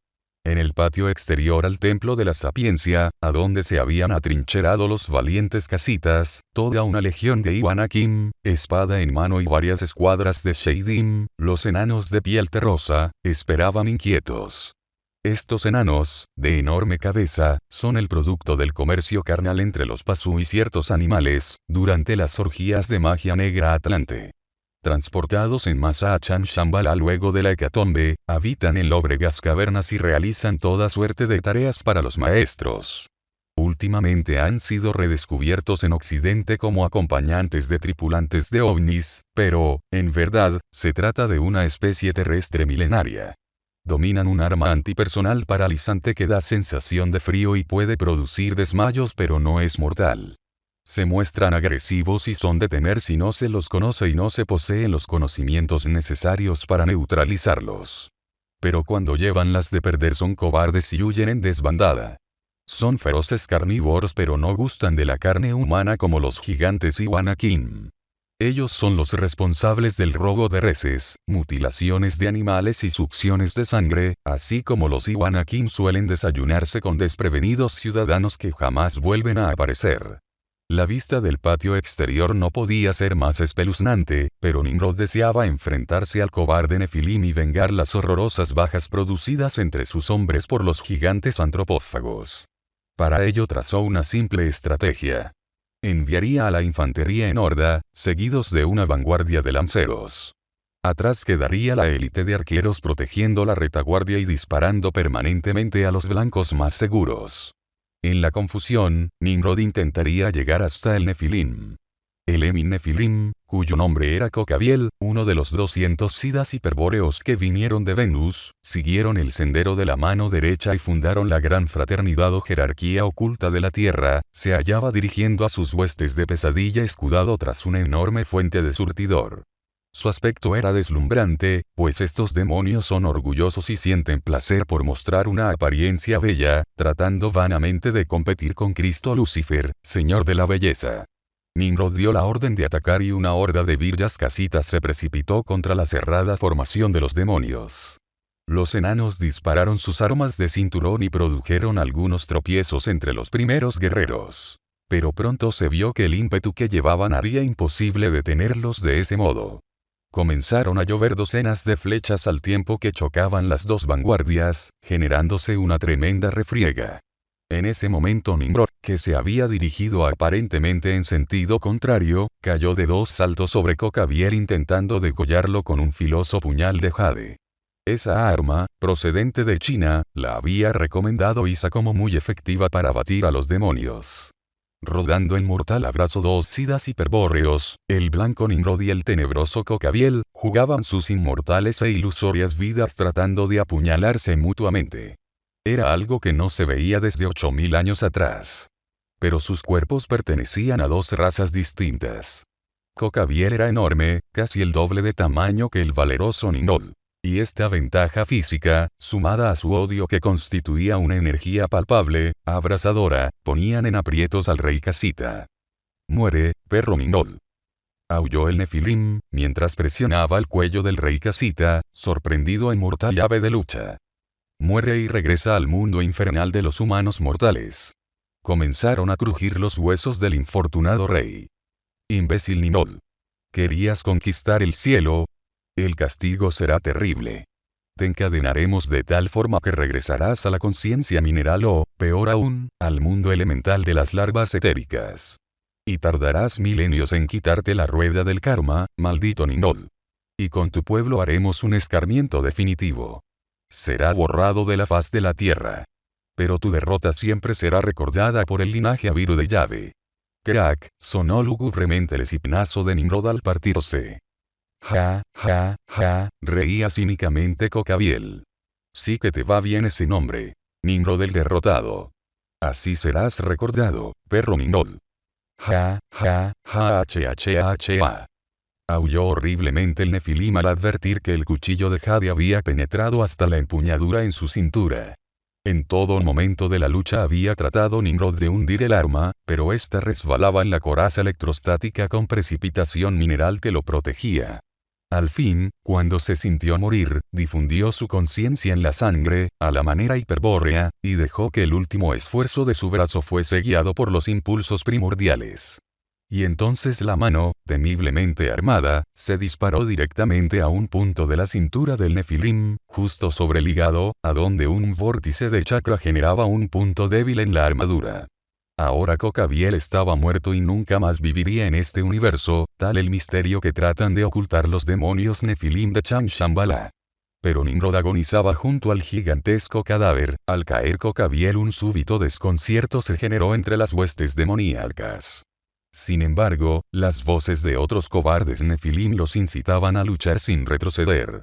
En el patio exterior al templo de la sapiencia, a donde se habían atrincherado los valientes casitas, toda una legión de Iwanakim, espada en mano y varias escuadras de Sheidim, los enanos de piel terrosa, esperaban inquietos. Estos enanos, de enorme cabeza, son el producto del comercio carnal entre los Pazu y ciertos animales, durante las orgías de magia negra atlante. Transportados en masa a Chang Shambhala luego de la hecatombe, habitan en lóbregas cavernas y realizan toda suerte de tareas para los maestros. Últimamente han sido redescubiertos en Occidente como acompañantes de tripulantes de ovnis, pero, en verdad, se trata de una especie terrestre milenaria. Dominan un arma antipersonal paralizante que da sensación de frío y puede producir desmayos pero no es mortal. Se muestran agresivos y son de temer si no se los conoce y no se poseen los conocimientos necesarios para neutralizarlos. Pero cuando llevan las de perder son cobardes y huyen en desbandada. Son feroces carnívoros pero no gustan de la carne humana como los gigantes Iwanakim. Ellos son los responsables del robo de reses, mutilaciones de animales y succiones de sangre, así como los Iwanakim suelen desayunarse con desprevenidos ciudadanos que jamás vuelven a aparecer. La vista del patio exterior no podía ser más espeluznante, pero Nimrod deseaba enfrentarse al cobarde Nefilim y vengar las horrorosas bajas producidas entre sus hombres por los gigantes antropófagos. Para ello trazó una simple estrategia. Enviaría a la infantería en horda, seguidos de una vanguardia de lanceros. Atrás quedaría la élite de arqueros protegiendo la retaguardia y disparando permanentemente a los blancos más seguros. En la confusión, Nimrod intentaría llegar hasta el Nefilim. El Emin Nefilim, cuyo nombre era Cocabiel, uno de los 200 sidas hiperbóreos que vinieron de Venus, siguieron el sendero de la mano derecha y fundaron la gran fraternidad o jerarquía oculta de la Tierra, se hallaba dirigiendo a sus huestes de pesadilla escudado tras una enorme fuente de surtidor. Su aspecto era deslumbrante, pues estos demonios son orgullosos y sienten placer por mostrar una apariencia bella, tratando vanamente de competir con Cristo Lucifer, Señor de la Belleza. Nimrod dio la orden de atacar y una horda de virgas casitas se precipitó contra la cerrada formación de los demonios. Los enanos dispararon sus armas de cinturón y produjeron algunos tropiezos entre los primeros guerreros. Pero pronto se vio que el ímpetu que llevaban haría imposible detenerlos de ese modo. Comenzaron a llover docenas de flechas al tiempo que chocaban las dos vanguardias, generándose una tremenda refriega. En ese momento Nimrod, que se había dirigido aparentemente en sentido contrario, cayó de dos saltos sobre Kokabie intentando degollarlo con un filoso puñal de jade. Esa arma, procedente de China, la había recomendado Isa como muy efectiva para batir a los demonios. Rodando en mortal abrazo dos sidas hiperbóreos, el blanco Nimrod y el tenebroso Kokabie jugaban sus inmortales e ilusorias vidas tratando de apuñalarse mutuamente. Era algo que no se veía desde 8000 años atrás. Pero sus cuerpos pertenecían a dos razas distintas. Kokabie era enorme, casi el doble de tamaño que el valeroso Nimrod. Y esta ventaja física, sumada a su odio que constituía una energía palpable, abrasadora, ponían en aprietos al rey Casita. «Muere, perro Nimrod», aulló el Nefilim, mientras presionaba el cuello del rey Casita, sorprendido en mortal llave de lucha. «Muere y regresa al mundo infernal de los humanos mortales». Comenzaron a crujir los huesos del infortunado rey. «Imbécil Nimrod. ¿Querías conquistar el cielo? El castigo será terrible. Te encadenaremos de tal forma que regresarás a la conciencia mineral o, peor aún, al mundo elemental de las larvas etéricas. Y tardarás milenios en quitarte la rueda del karma, maldito Nimrod. Y con tu pueblo haremos un escarmiento definitivo. Será borrado de la faz de la tierra. Pero tu derrota siempre será recordada por el linaje aviru de Yahvé». Crack, sonó lúgubremente el hipnazo de Nimrod al partirse. Ja, ja, ja, reía cínicamente Kokabie. Sí que te va bien ese nombre. Nimrod el derrotado. Así serás recordado, perro Nimrod. Ja, ja, ja, ha. Aulló horriblemente el Nefilim al advertir que el cuchillo de jade había penetrado hasta la empuñadura en su cintura. En todo momento de la lucha había tratado Nimrod de hundir el arma, pero ésta resbalaba en la coraza electrostática con precipitación mineral que lo protegía. Al fin, cuando se sintió morir, difundió su conciencia en la sangre, a la manera hiperbórea, y dejó que el último esfuerzo de su brazo fuese guiado por los impulsos primordiales. Y entonces la mano, temiblemente armada, se disparó directamente a un punto de la cintura del Nefilim, justo sobre el hígado, a donde un vórtice de chakra generaba un punto débil en la armadura. Ahora Kokabie estaba muerto y nunca más viviría en este universo, tal el misterio que tratan de ocultar los demonios Nefilim de Chang Shambhala. Pero Nimrod agonizaba junto al gigantesco cadáver. Al caer Kokabie un súbito desconcierto se generó entre las huestes demoníacas. Sin embargo, las voces de otros cobardes Nefilim los incitaban a luchar sin retroceder.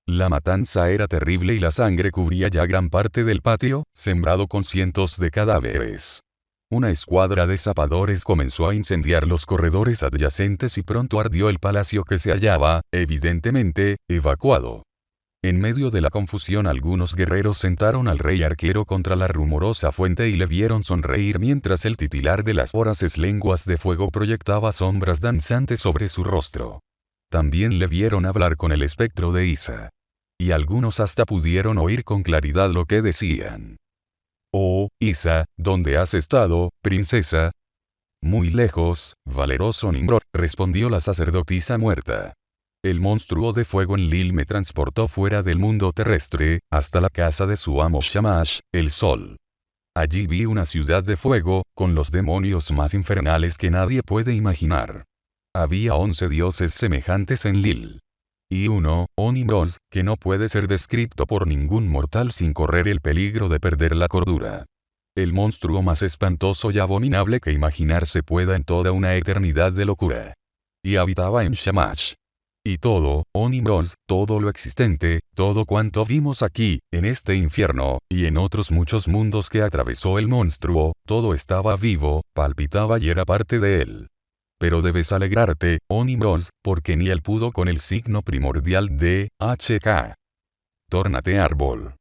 La matanza era terrible y la sangre cubría ya gran parte del patio, sembrado con cientos de cadáveres. Una escuadra de zapadores comenzó a incendiar los corredores adyacentes y pronto ardió el palacio que se hallaba, evidentemente, evacuado. En medio de la confusión algunos guerreros sentaron al rey arquero contra la rumorosa fuente y le vieron sonreír mientras el titilar de las voraces lenguas de fuego proyectaba sombras danzantes sobre su rostro. También le vieron hablar con el espectro de Isa. Y algunos hasta pudieron oír con claridad lo que decían. «Oh, Isa, ¿dónde has estado, princesa?» «Muy lejos, valeroso Nimrod», respondió la sacerdotisa muerta. «El monstruo de fuego en Lil me transportó fuera del mundo terrestre, hasta la casa de su amo Shamash, el sol. Allí vi una ciudad de fuego, con los demonios más infernales que nadie puede imaginar. Había 11 dioses semejantes en Lil. Y uno, oh Nimrod, que no puede ser descrito por ningún mortal sin correr el peligro de perder la cordura. El monstruo más espantoso y abominable que imaginarse pueda en toda una eternidad de locura. Y habitaba en Shamash. Y todo, oh Nimrod, todo lo existente, todo cuanto vimos aquí, en este infierno, y en otros muchos mundos que atravesó el monstruo, todo estaba vivo, palpitaba y era parte de él. Pero debes alegrarte, oh Nimrod, porque Niel pudo con el signo primordial de HK. Tórnate árbol.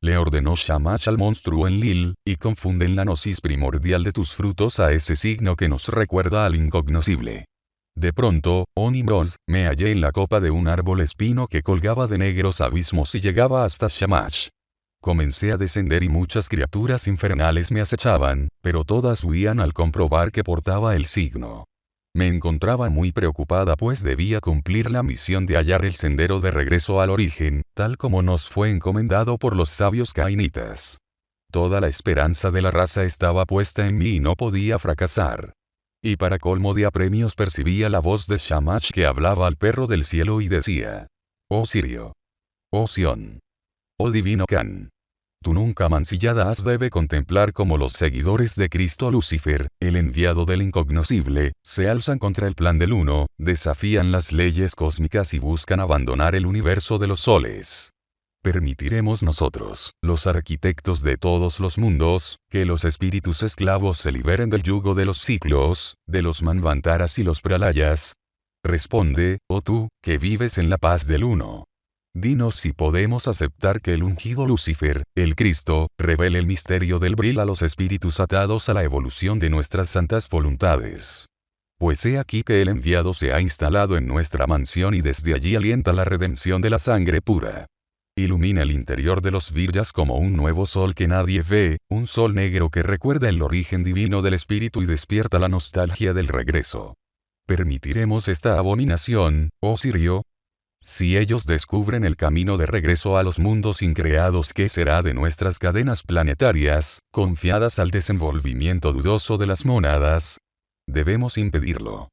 Le ordenó Shamash al monstruo en Lil, y confunden la gnosis primordial de tus frutos a ese signo que nos recuerda al incognoscible. De pronto, oh Nimrod, me hallé en la copa de un árbol espino que colgaba de negros abismos y llegaba hasta Shamash. comencé a descender y muchas criaturas infernales me acechaban, pero todas huían al comprobar que portaba el signo. Me encontraba muy preocupada pues debía cumplir la misión de hallar el sendero de regreso al origen, tal como nos fue encomendado por los sabios cainitas. Toda la esperanza de la raza estaba puesta en mí y no podía fracasar. Y para colmo de apremios percibía la voz de Shamash que hablaba al perro del cielo y decía: «Oh Sirio. Oh Sión. Oh divino Can. Tu nunca mancillada haz debe contemplar cómo los seguidores de Cristo Lucifer, el enviado del incognoscible, se alzan contra el plan del uno, desafían las leyes cósmicas y buscan abandonar el universo de los soles. Permitiremos nosotros, los arquitectos de todos los mundos, que los espíritus esclavos se liberen del yugo de los ciclos, de los manvantaras y los pralayas. Responde, oh tú, que vives en la paz del uno. Dinos si podemos aceptar que el ungido Lucifer, el Cristo, revele el misterio del Bril a los espíritus atados a la evolución de nuestras santas voluntades. Pues he aquí que el enviado se ha instalado en nuestra mansión y desde allí alienta la redención de la sangre pura. Ilumina el interior de los viryas como un nuevo sol que nadie ve, un sol negro que recuerda el origen divino del espíritu y despierta la nostalgia del regreso. ¿Permitiremos esta abominación, oh Sirio? Si ellos descubren el camino de regreso a los mundos increados, ¿qué será de nuestras cadenas planetarias, confiadas al desenvolvimiento dudoso de las mónadas? Debemos impedirlo.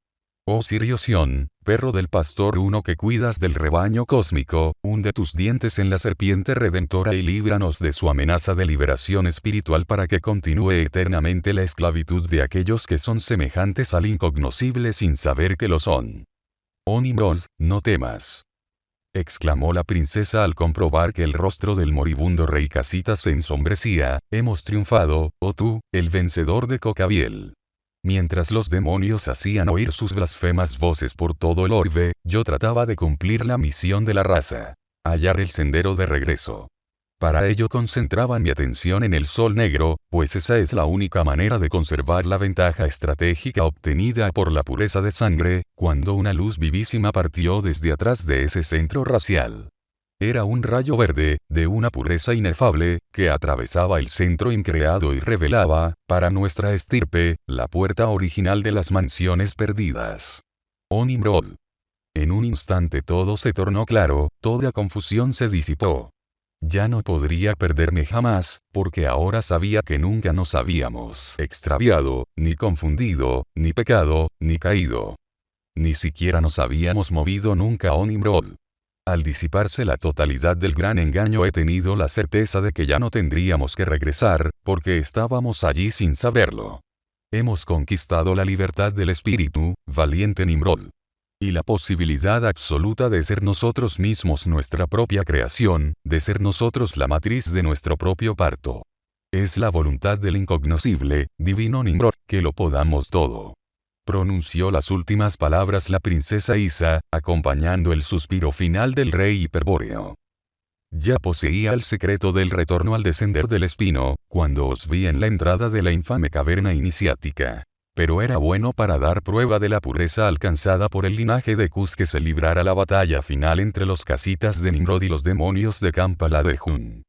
Oh Sirio Sión, perro del pastor uno que cuidas del rebaño cósmico, hunde tus dientes en la serpiente redentora y líbranos de su amenaza de liberación espiritual para que continúe eternamente la esclavitud de aquellos que son semejantes al incognoscible sin saber que lo son. Oh Nimrod, no temas. Exclamó la princesa al comprobar que el rostro del moribundo rey Casita se ensombrecía. Hemos triunfado, oh tú, el vencedor de Cocabiel. Mientras los demonios hacían oír sus blasfemas voces por todo el orbe, yo trataba de cumplir la misión de la raza. Hallar el sendero de regreso. Para ello concentraba mi atención en el sol negro, pues esa es la única manera de conservar la ventaja estratégica obtenida por la pureza de sangre, cuando una luz vivísima partió desde atrás de ese centro racial. Era un rayo verde, de una pureza inefable, que atravesaba el centro increado y revelaba, para nuestra estirpe, la puerta original de las mansiones perdidas. Oh Nimrod. En un instante todo se tornó claro, toda confusión se disipó. Ya no podría perderme jamás, porque ahora sabía que nunca nos habíamos extraviado, ni confundido, ni pecado, ni caído. Ni siquiera nos habíamos movido nunca, oh Nimrod. Al disiparse la totalidad del gran engaño he tenido la certeza de que ya no tendríamos que regresar, porque estábamos allí sin saberlo. Hemos conquistado la libertad del espíritu, valiente Nimrod. Y la posibilidad absoluta de ser nosotros mismos nuestra propia creación, de ser nosotros la matriz de nuestro propio parto. Es la voluntad del incognoscible, divino Nimrod, que lo podamos todo. Pronunció las últimas palabras la princesa Isa, acompañando el suspiro final del rey hiperbóreo. Ya poseía el secreto del retorno al descender del espino, cuando os vi en la entrada de la infame caverna iniciática. Pero era bueno para dar prueba de la pureza alcanzada por el linaje de Cus que se librara la batalla final entre los casitas de Nimrod y los demonios de Kampala de Jun.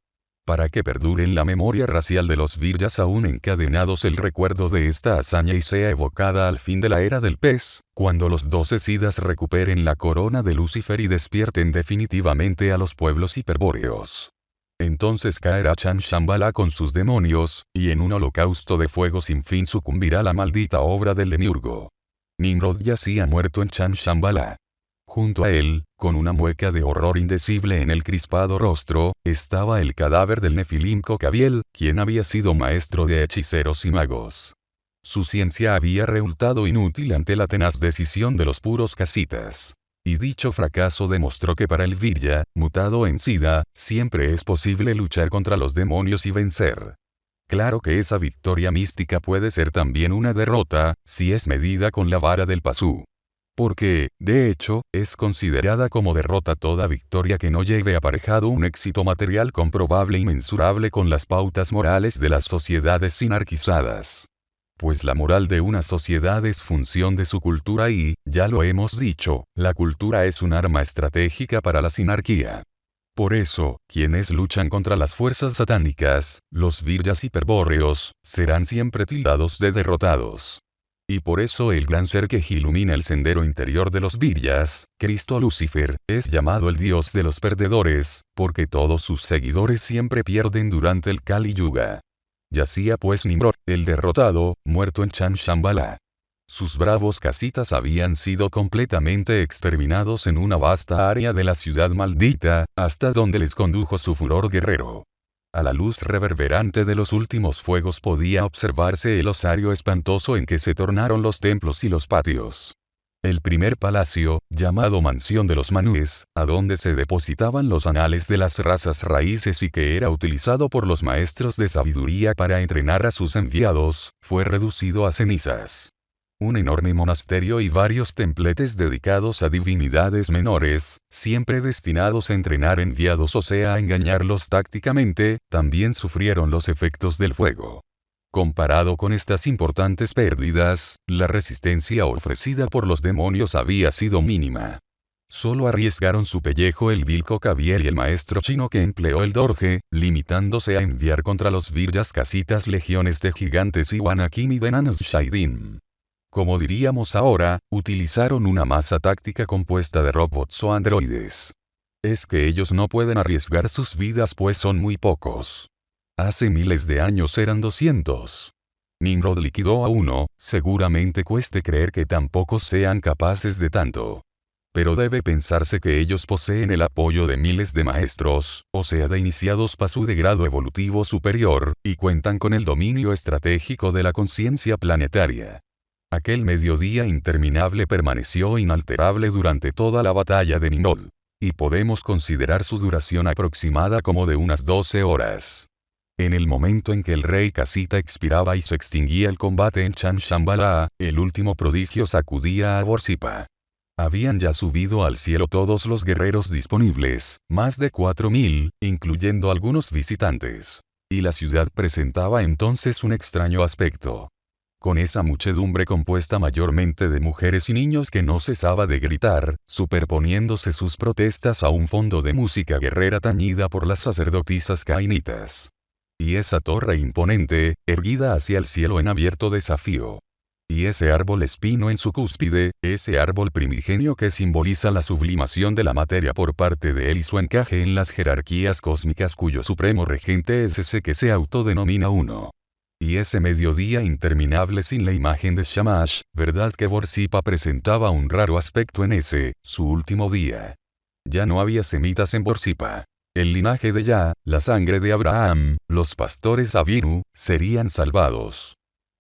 Para que perdure en la memoria racial de los viryas aún encadenados el recuerdo de esta hazaña y sea evocada al fin de la era del pez, cuando los 12 sidas recuperen la corona de Lucifer y despierten definitivamente a los pueblos hiperbóreos. Entonces caerá Chan Shambhala con sus demonios, y en un holocausto de fuego sin fin sucumbirá la maldita obra del demiurgo. Nimrod yacía muerto en Chan Shambhala. Junto a él, con una mueca de horror indecible en el crispado rostro, estaba el cadáver del Nefilim Cocabiel, quien había sido maestro de hechiceros y magos. Su ciencia había resultado inútil ante la tenaz decisión de los puros casitas. Y dicho fracaso demostró que para el Virya, mutado en Sida, siempre es posible luchar contra los demonios y vencer. Claro que esa victoria mística puede ser también una derrota, si es medida con la vara del Pasú. Porque, de hecho, es considerada como derrota toda victoria que no lleve aparejado un éxito material comprobable y mensurable con las pautas morales de las sociedades sinarquizadas. Pues la moral de una sociedad es función de su cultura y, ya lo hemos dicho, la cultura es un arma estratégica para la sinarquía. Por eso, quienes luchan contra las fuerzas satánicas, los viryas hiperbóreos, serán siempre tildados de derrotados. Y por eso el gran ser que ilumina el sendero interior de los viryas, Cristo Lucifer, es llamado el Dios de los perdedores, porque todos sus seguidores siempre pierden durante el Kali Yuga. Yacía pues Nimrod, el derrotado, muerto en Chan Shambhala. Sus bravos casitas habían sido completamente exterminados en una vasta área de la ciudad maldita, hasta donde les condujo su furor guerrero. A la luz reverberante de los últimos fuegos podía observarse el osario espantoso en que se tornaron los templos y los patios. El primer palacio, llamado Mansión de los Manúes, a donde se depositaban los anales de las razas raíces y que era utilizado por los maestros de sabiduría para entrenar a sus enviados, fue reducido a cenizas. Un enorme monasterio y varios templetes dedicados a divinidades menores, siempre destinados a entrenar enviados o sea a engañarlos tácticamente, también sufrieron los efectos del fuego. Comparado con estas importantes pérdidas, la resistencia ofrecida por los demonios había sido mínima. Solo arriesgaron su pellejo el vil Kokavier y el maestro chino que empleó el Dorje, limitándose a enviar contra los viryas casitas legiones de gigantes y wanakim y de enanos Shaidim. Como diríamos ahora, utilizaron una masa táctica compuesta de robots o androides. Es que ellos no pueden arriesgar sus vidas pues son muy pocos. Hace miles de años eran 200. Nimrod liquidó a uno, seguramente cueste creer que tampoco sean capaces de tanto. Pero debe pensarse que ellos poseen el apoyo de miles de maestros, o sea de iniciados Pasu de grado evolutivo superior, y cuentan con el dominio estratégico de la conciencia planetaria. Aquel mediodía interminable permaneció inalterable durante toda la batalla de Nimrod. Y podemos considerar su duración aproximada como de unas 12 horas. En el momento en que el rey Casita expiraba y se extinguía el combate en Chan Shambhala, el último prodigio sacudía a Borsippa. Habían ya subido al cielo todos los guerreros disponibles, más de 4000, incluyendo algunos visitantes. Y la ciudad presentaba entonces un extraño aspecto. Con esa muchedumbre compuesta mayormente de mujeres y niños que no cesaba de gritar, superponiéndose sus protestas a un fondo de música guerrera tañida por las sacerdotisas cainitas. Y esa torre imponente, erguida hacia el cielo en abierto desafío. Y ese árbol espino en su cúspide, ese árbol primigenio que simboliza la sublimación de la materia por parte de él y su encaje en las jerarquías cósmicas cuyo supremo regente es ese que se autodenomina uno. Y ese mediodía interminable sin la imagen de Shamash, verdad que Borsippa presentaba un raro aspecto en ese, su último día. Ya no había semitas en Borsippa. El linaje de Yah, la sangre de Abraham, los pastores Avinu, serían salvados.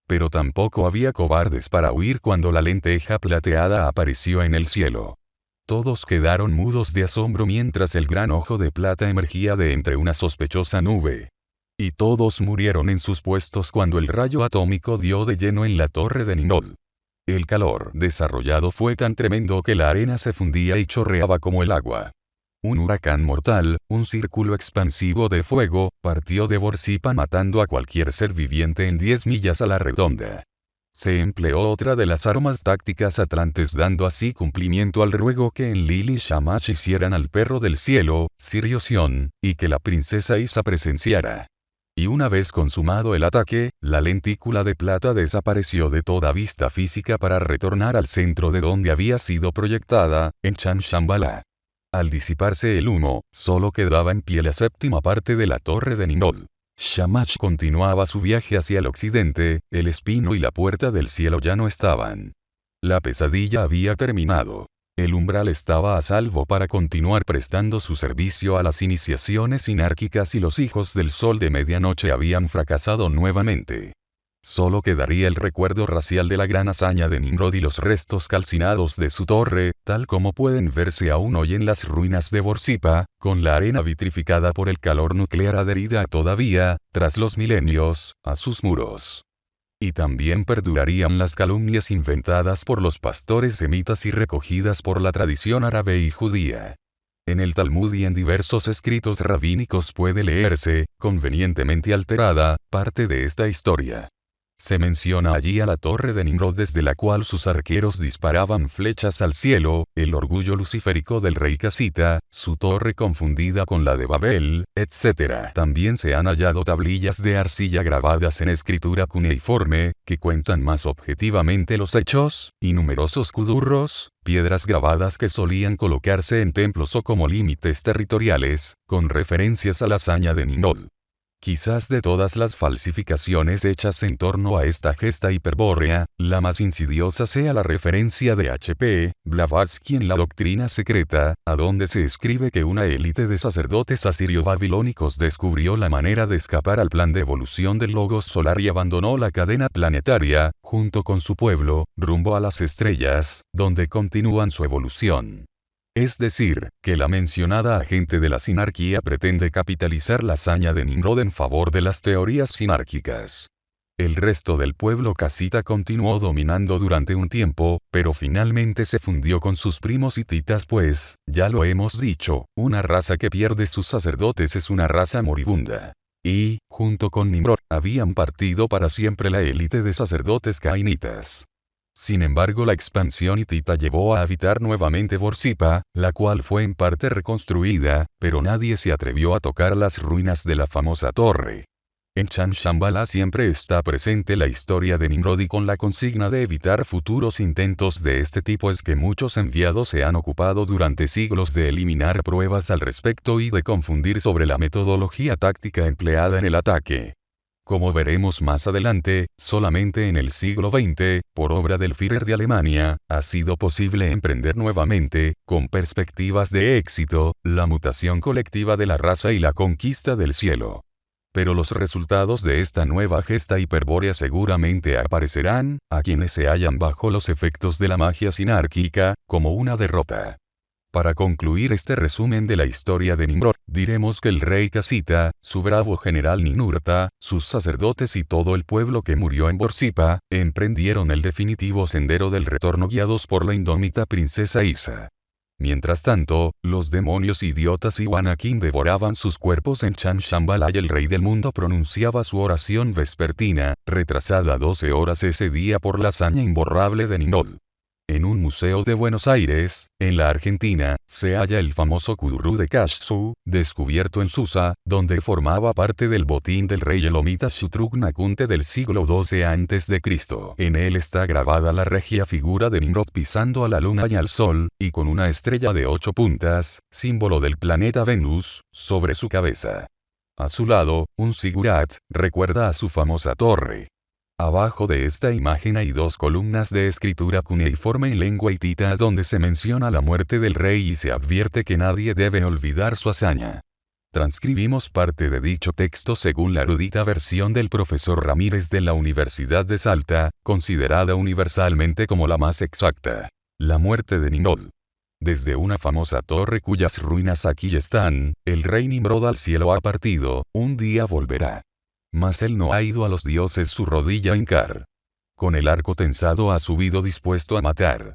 Pero tampoco había cobardes para huir cuando la lenteja plateada apareció en el cielo. Todos quedaron mudos de asombro mientras el gran ojo de plata emergía de entre una sospechosa nube. Y todos murieron en sus puestos cuando el rayo atómico dio de lleno en la torre de Nimrod. El calor desarrollado fue tan tremendo que la arena se fundía y chorreaba como el agua. Un huracán mortal, un círculo expansivo de fuego, partió de Borsippa matando a cualquier ser viviente en 10 millas a la redonda. Se empleó otra de las armas tácticas atlantes dando así cumplimiento al ruego que Enlil y Shamash hicieran al perro del cielo, Sirio-Sion, y que la princesa Isa presenciara. Y una vez consumado el ataque, la lentícula de plata desapareció de toda vista física para retornar al centro de donde había sido proyectada, en Chan Shambhala. Al disiparse el humo, solo quedaba en pie la séptima parte de la torre de Nimrod. Shamash continuaba su viaje hacia el occidente, el espino y la puerta del cielo ya no estaban. La pesadilla había terminado. El umbral estaba a salvo para continuar prestando su servicio a las iniciaciones sinárquicas y los hijos del sol de medianoche habían fracasado nuevamente. Solo quedaría el recuerdo racial de la gran hazaña de Nimrod y los restos calcinados de su torre, tal como pueden verse aún hoy en las ruinas de Borsippa, con la arena vitrificada por el calor nuclear adherida todavía, tras los milenios, a sus muros. Y también perdurarían las calumnias inventadas por los pastores semitas y recogidas por la tradición árabe y judía. En el Talmud y en diversos escritos rabínicos puede leerse, convenientemente alterada, parte de esta historia. Se menciona allí a la torre de Nimrod desde la cual sus arqueros disparaban flechas al cielo, el orgullo luciférico del rey casita, su torre confundida con la de Babel, etc. También se han hallado tablillas de arcilla grabadas en escritura cuneiforme, que cuentan más objetivamente los hechos, y numerosos cudurros, piedras grabadas que solían colocarse en templos o como límites territoriales, con referencias a la hazaña de Nimrod. Quizás de todas las falsificaciones hechas en torno a esta gesta hiperbórea, la más insidiosa sea la referencia de H.P. Blavatsky en la Doctrina Secreta, a donde se escribe que una élite de sacerdotes asirio-babilónicos descubrió la manera de escapar al plan de evolución del logos solar y abandonó la cadena planetaria, junto con su pueblo, rumbo a las estrellas, donde continúan su evolución. Es decir, que la mencionada agente de la sinarquía pretende capitalizar la hazaña de Nimrod en favor de las teorías sinárquicas. El resto del pueblo casita continuó dominando durante un tiempo, pero finalmente se fundió con sus primos hititas pues, ya lo hemos dicho, una raza que pierde sus sacerdotes es una raza moribunda. Y, junto con Nimrod, habían partido para siempre la élite de sacerdotes cainitas. Sin embargo, la expansión hitita llevó a habitar nuevamente Borsippa, la cual fue en parte reconstruida, pero nadie se atrevió a tocar las ruinas de la famosa torre. En Chan Shambhala siempre está presente la historia de Nimrod y con la consigna de evitar futuros intentos de este tipo es que muchos enviados se han ocupado durante siglos de eliminar pruebas al respecto y de confundir sobre la metodología táctica empleada en el ataque. Como veremos más adelante, solamente en el siglo XX, por obra del Führer de Alemania, ha sido posible emprender nuevamente, con perspectivas de éxito, la mutación colectiva de la raza y la conquista del cielo. Pero los resultados de esta nueva gesta hiperbórea seguramente aparecerán, a quienes se hallan bajo los efectos de la magia sinárquica, como una derrota. Para concluir este resumen de la historia de Nimrod, diremos que el rey casita, su bravo general Ninurta, sus sacerdotes y todo el pueblo que murió en Borsippa, emprendieron el definitivo sendero del retorno guiados por la indómita princesa Isa. Mientras tanto, los demonios idiotas y Wanakin devoraban sus cuerpos en Chan Shambhala y el rey del mundo pronunciaba su oración vespertina, retrasada 12 horas ese día por la hazaña imborrable de Nimrod. En un museo de Buenos Aires, en la Argentina, se halla el famoso Kudurú de Khashoggi, descubierto en Susa, donde formaba parte del botín del rey elomita Shutruk-Nakhunte del siglo XII a.C. En él está grabada la regia figura de Nimrod pisando a la luna y al sol, y con una estrella de 8 puntas, símbolo del planeta Venus, sobre su cabeza. A su lado, un sigurat, recuerda a su famosa torre. Abajo de esta imagen hay 2 columnas de escritura cuneiforme en lengua hitita donde se menciona la muerte del rey y se advierte que nadie debe olvidar su hazaña. Transcribimos parte de dicho texto según la erudita versión del profesor Ramírez de la Universidad de Salta, considerada universalmente como la más exacta. La muerte de Nimrod. Desde una famosa torre cuyas ruinas aquí están, el rey Nimrod al cielo ha partido, un día volverá. Mas él no ha ido a los dioses su rodilla a hincar. Con el arco tensado ha subido dispuesto a matar.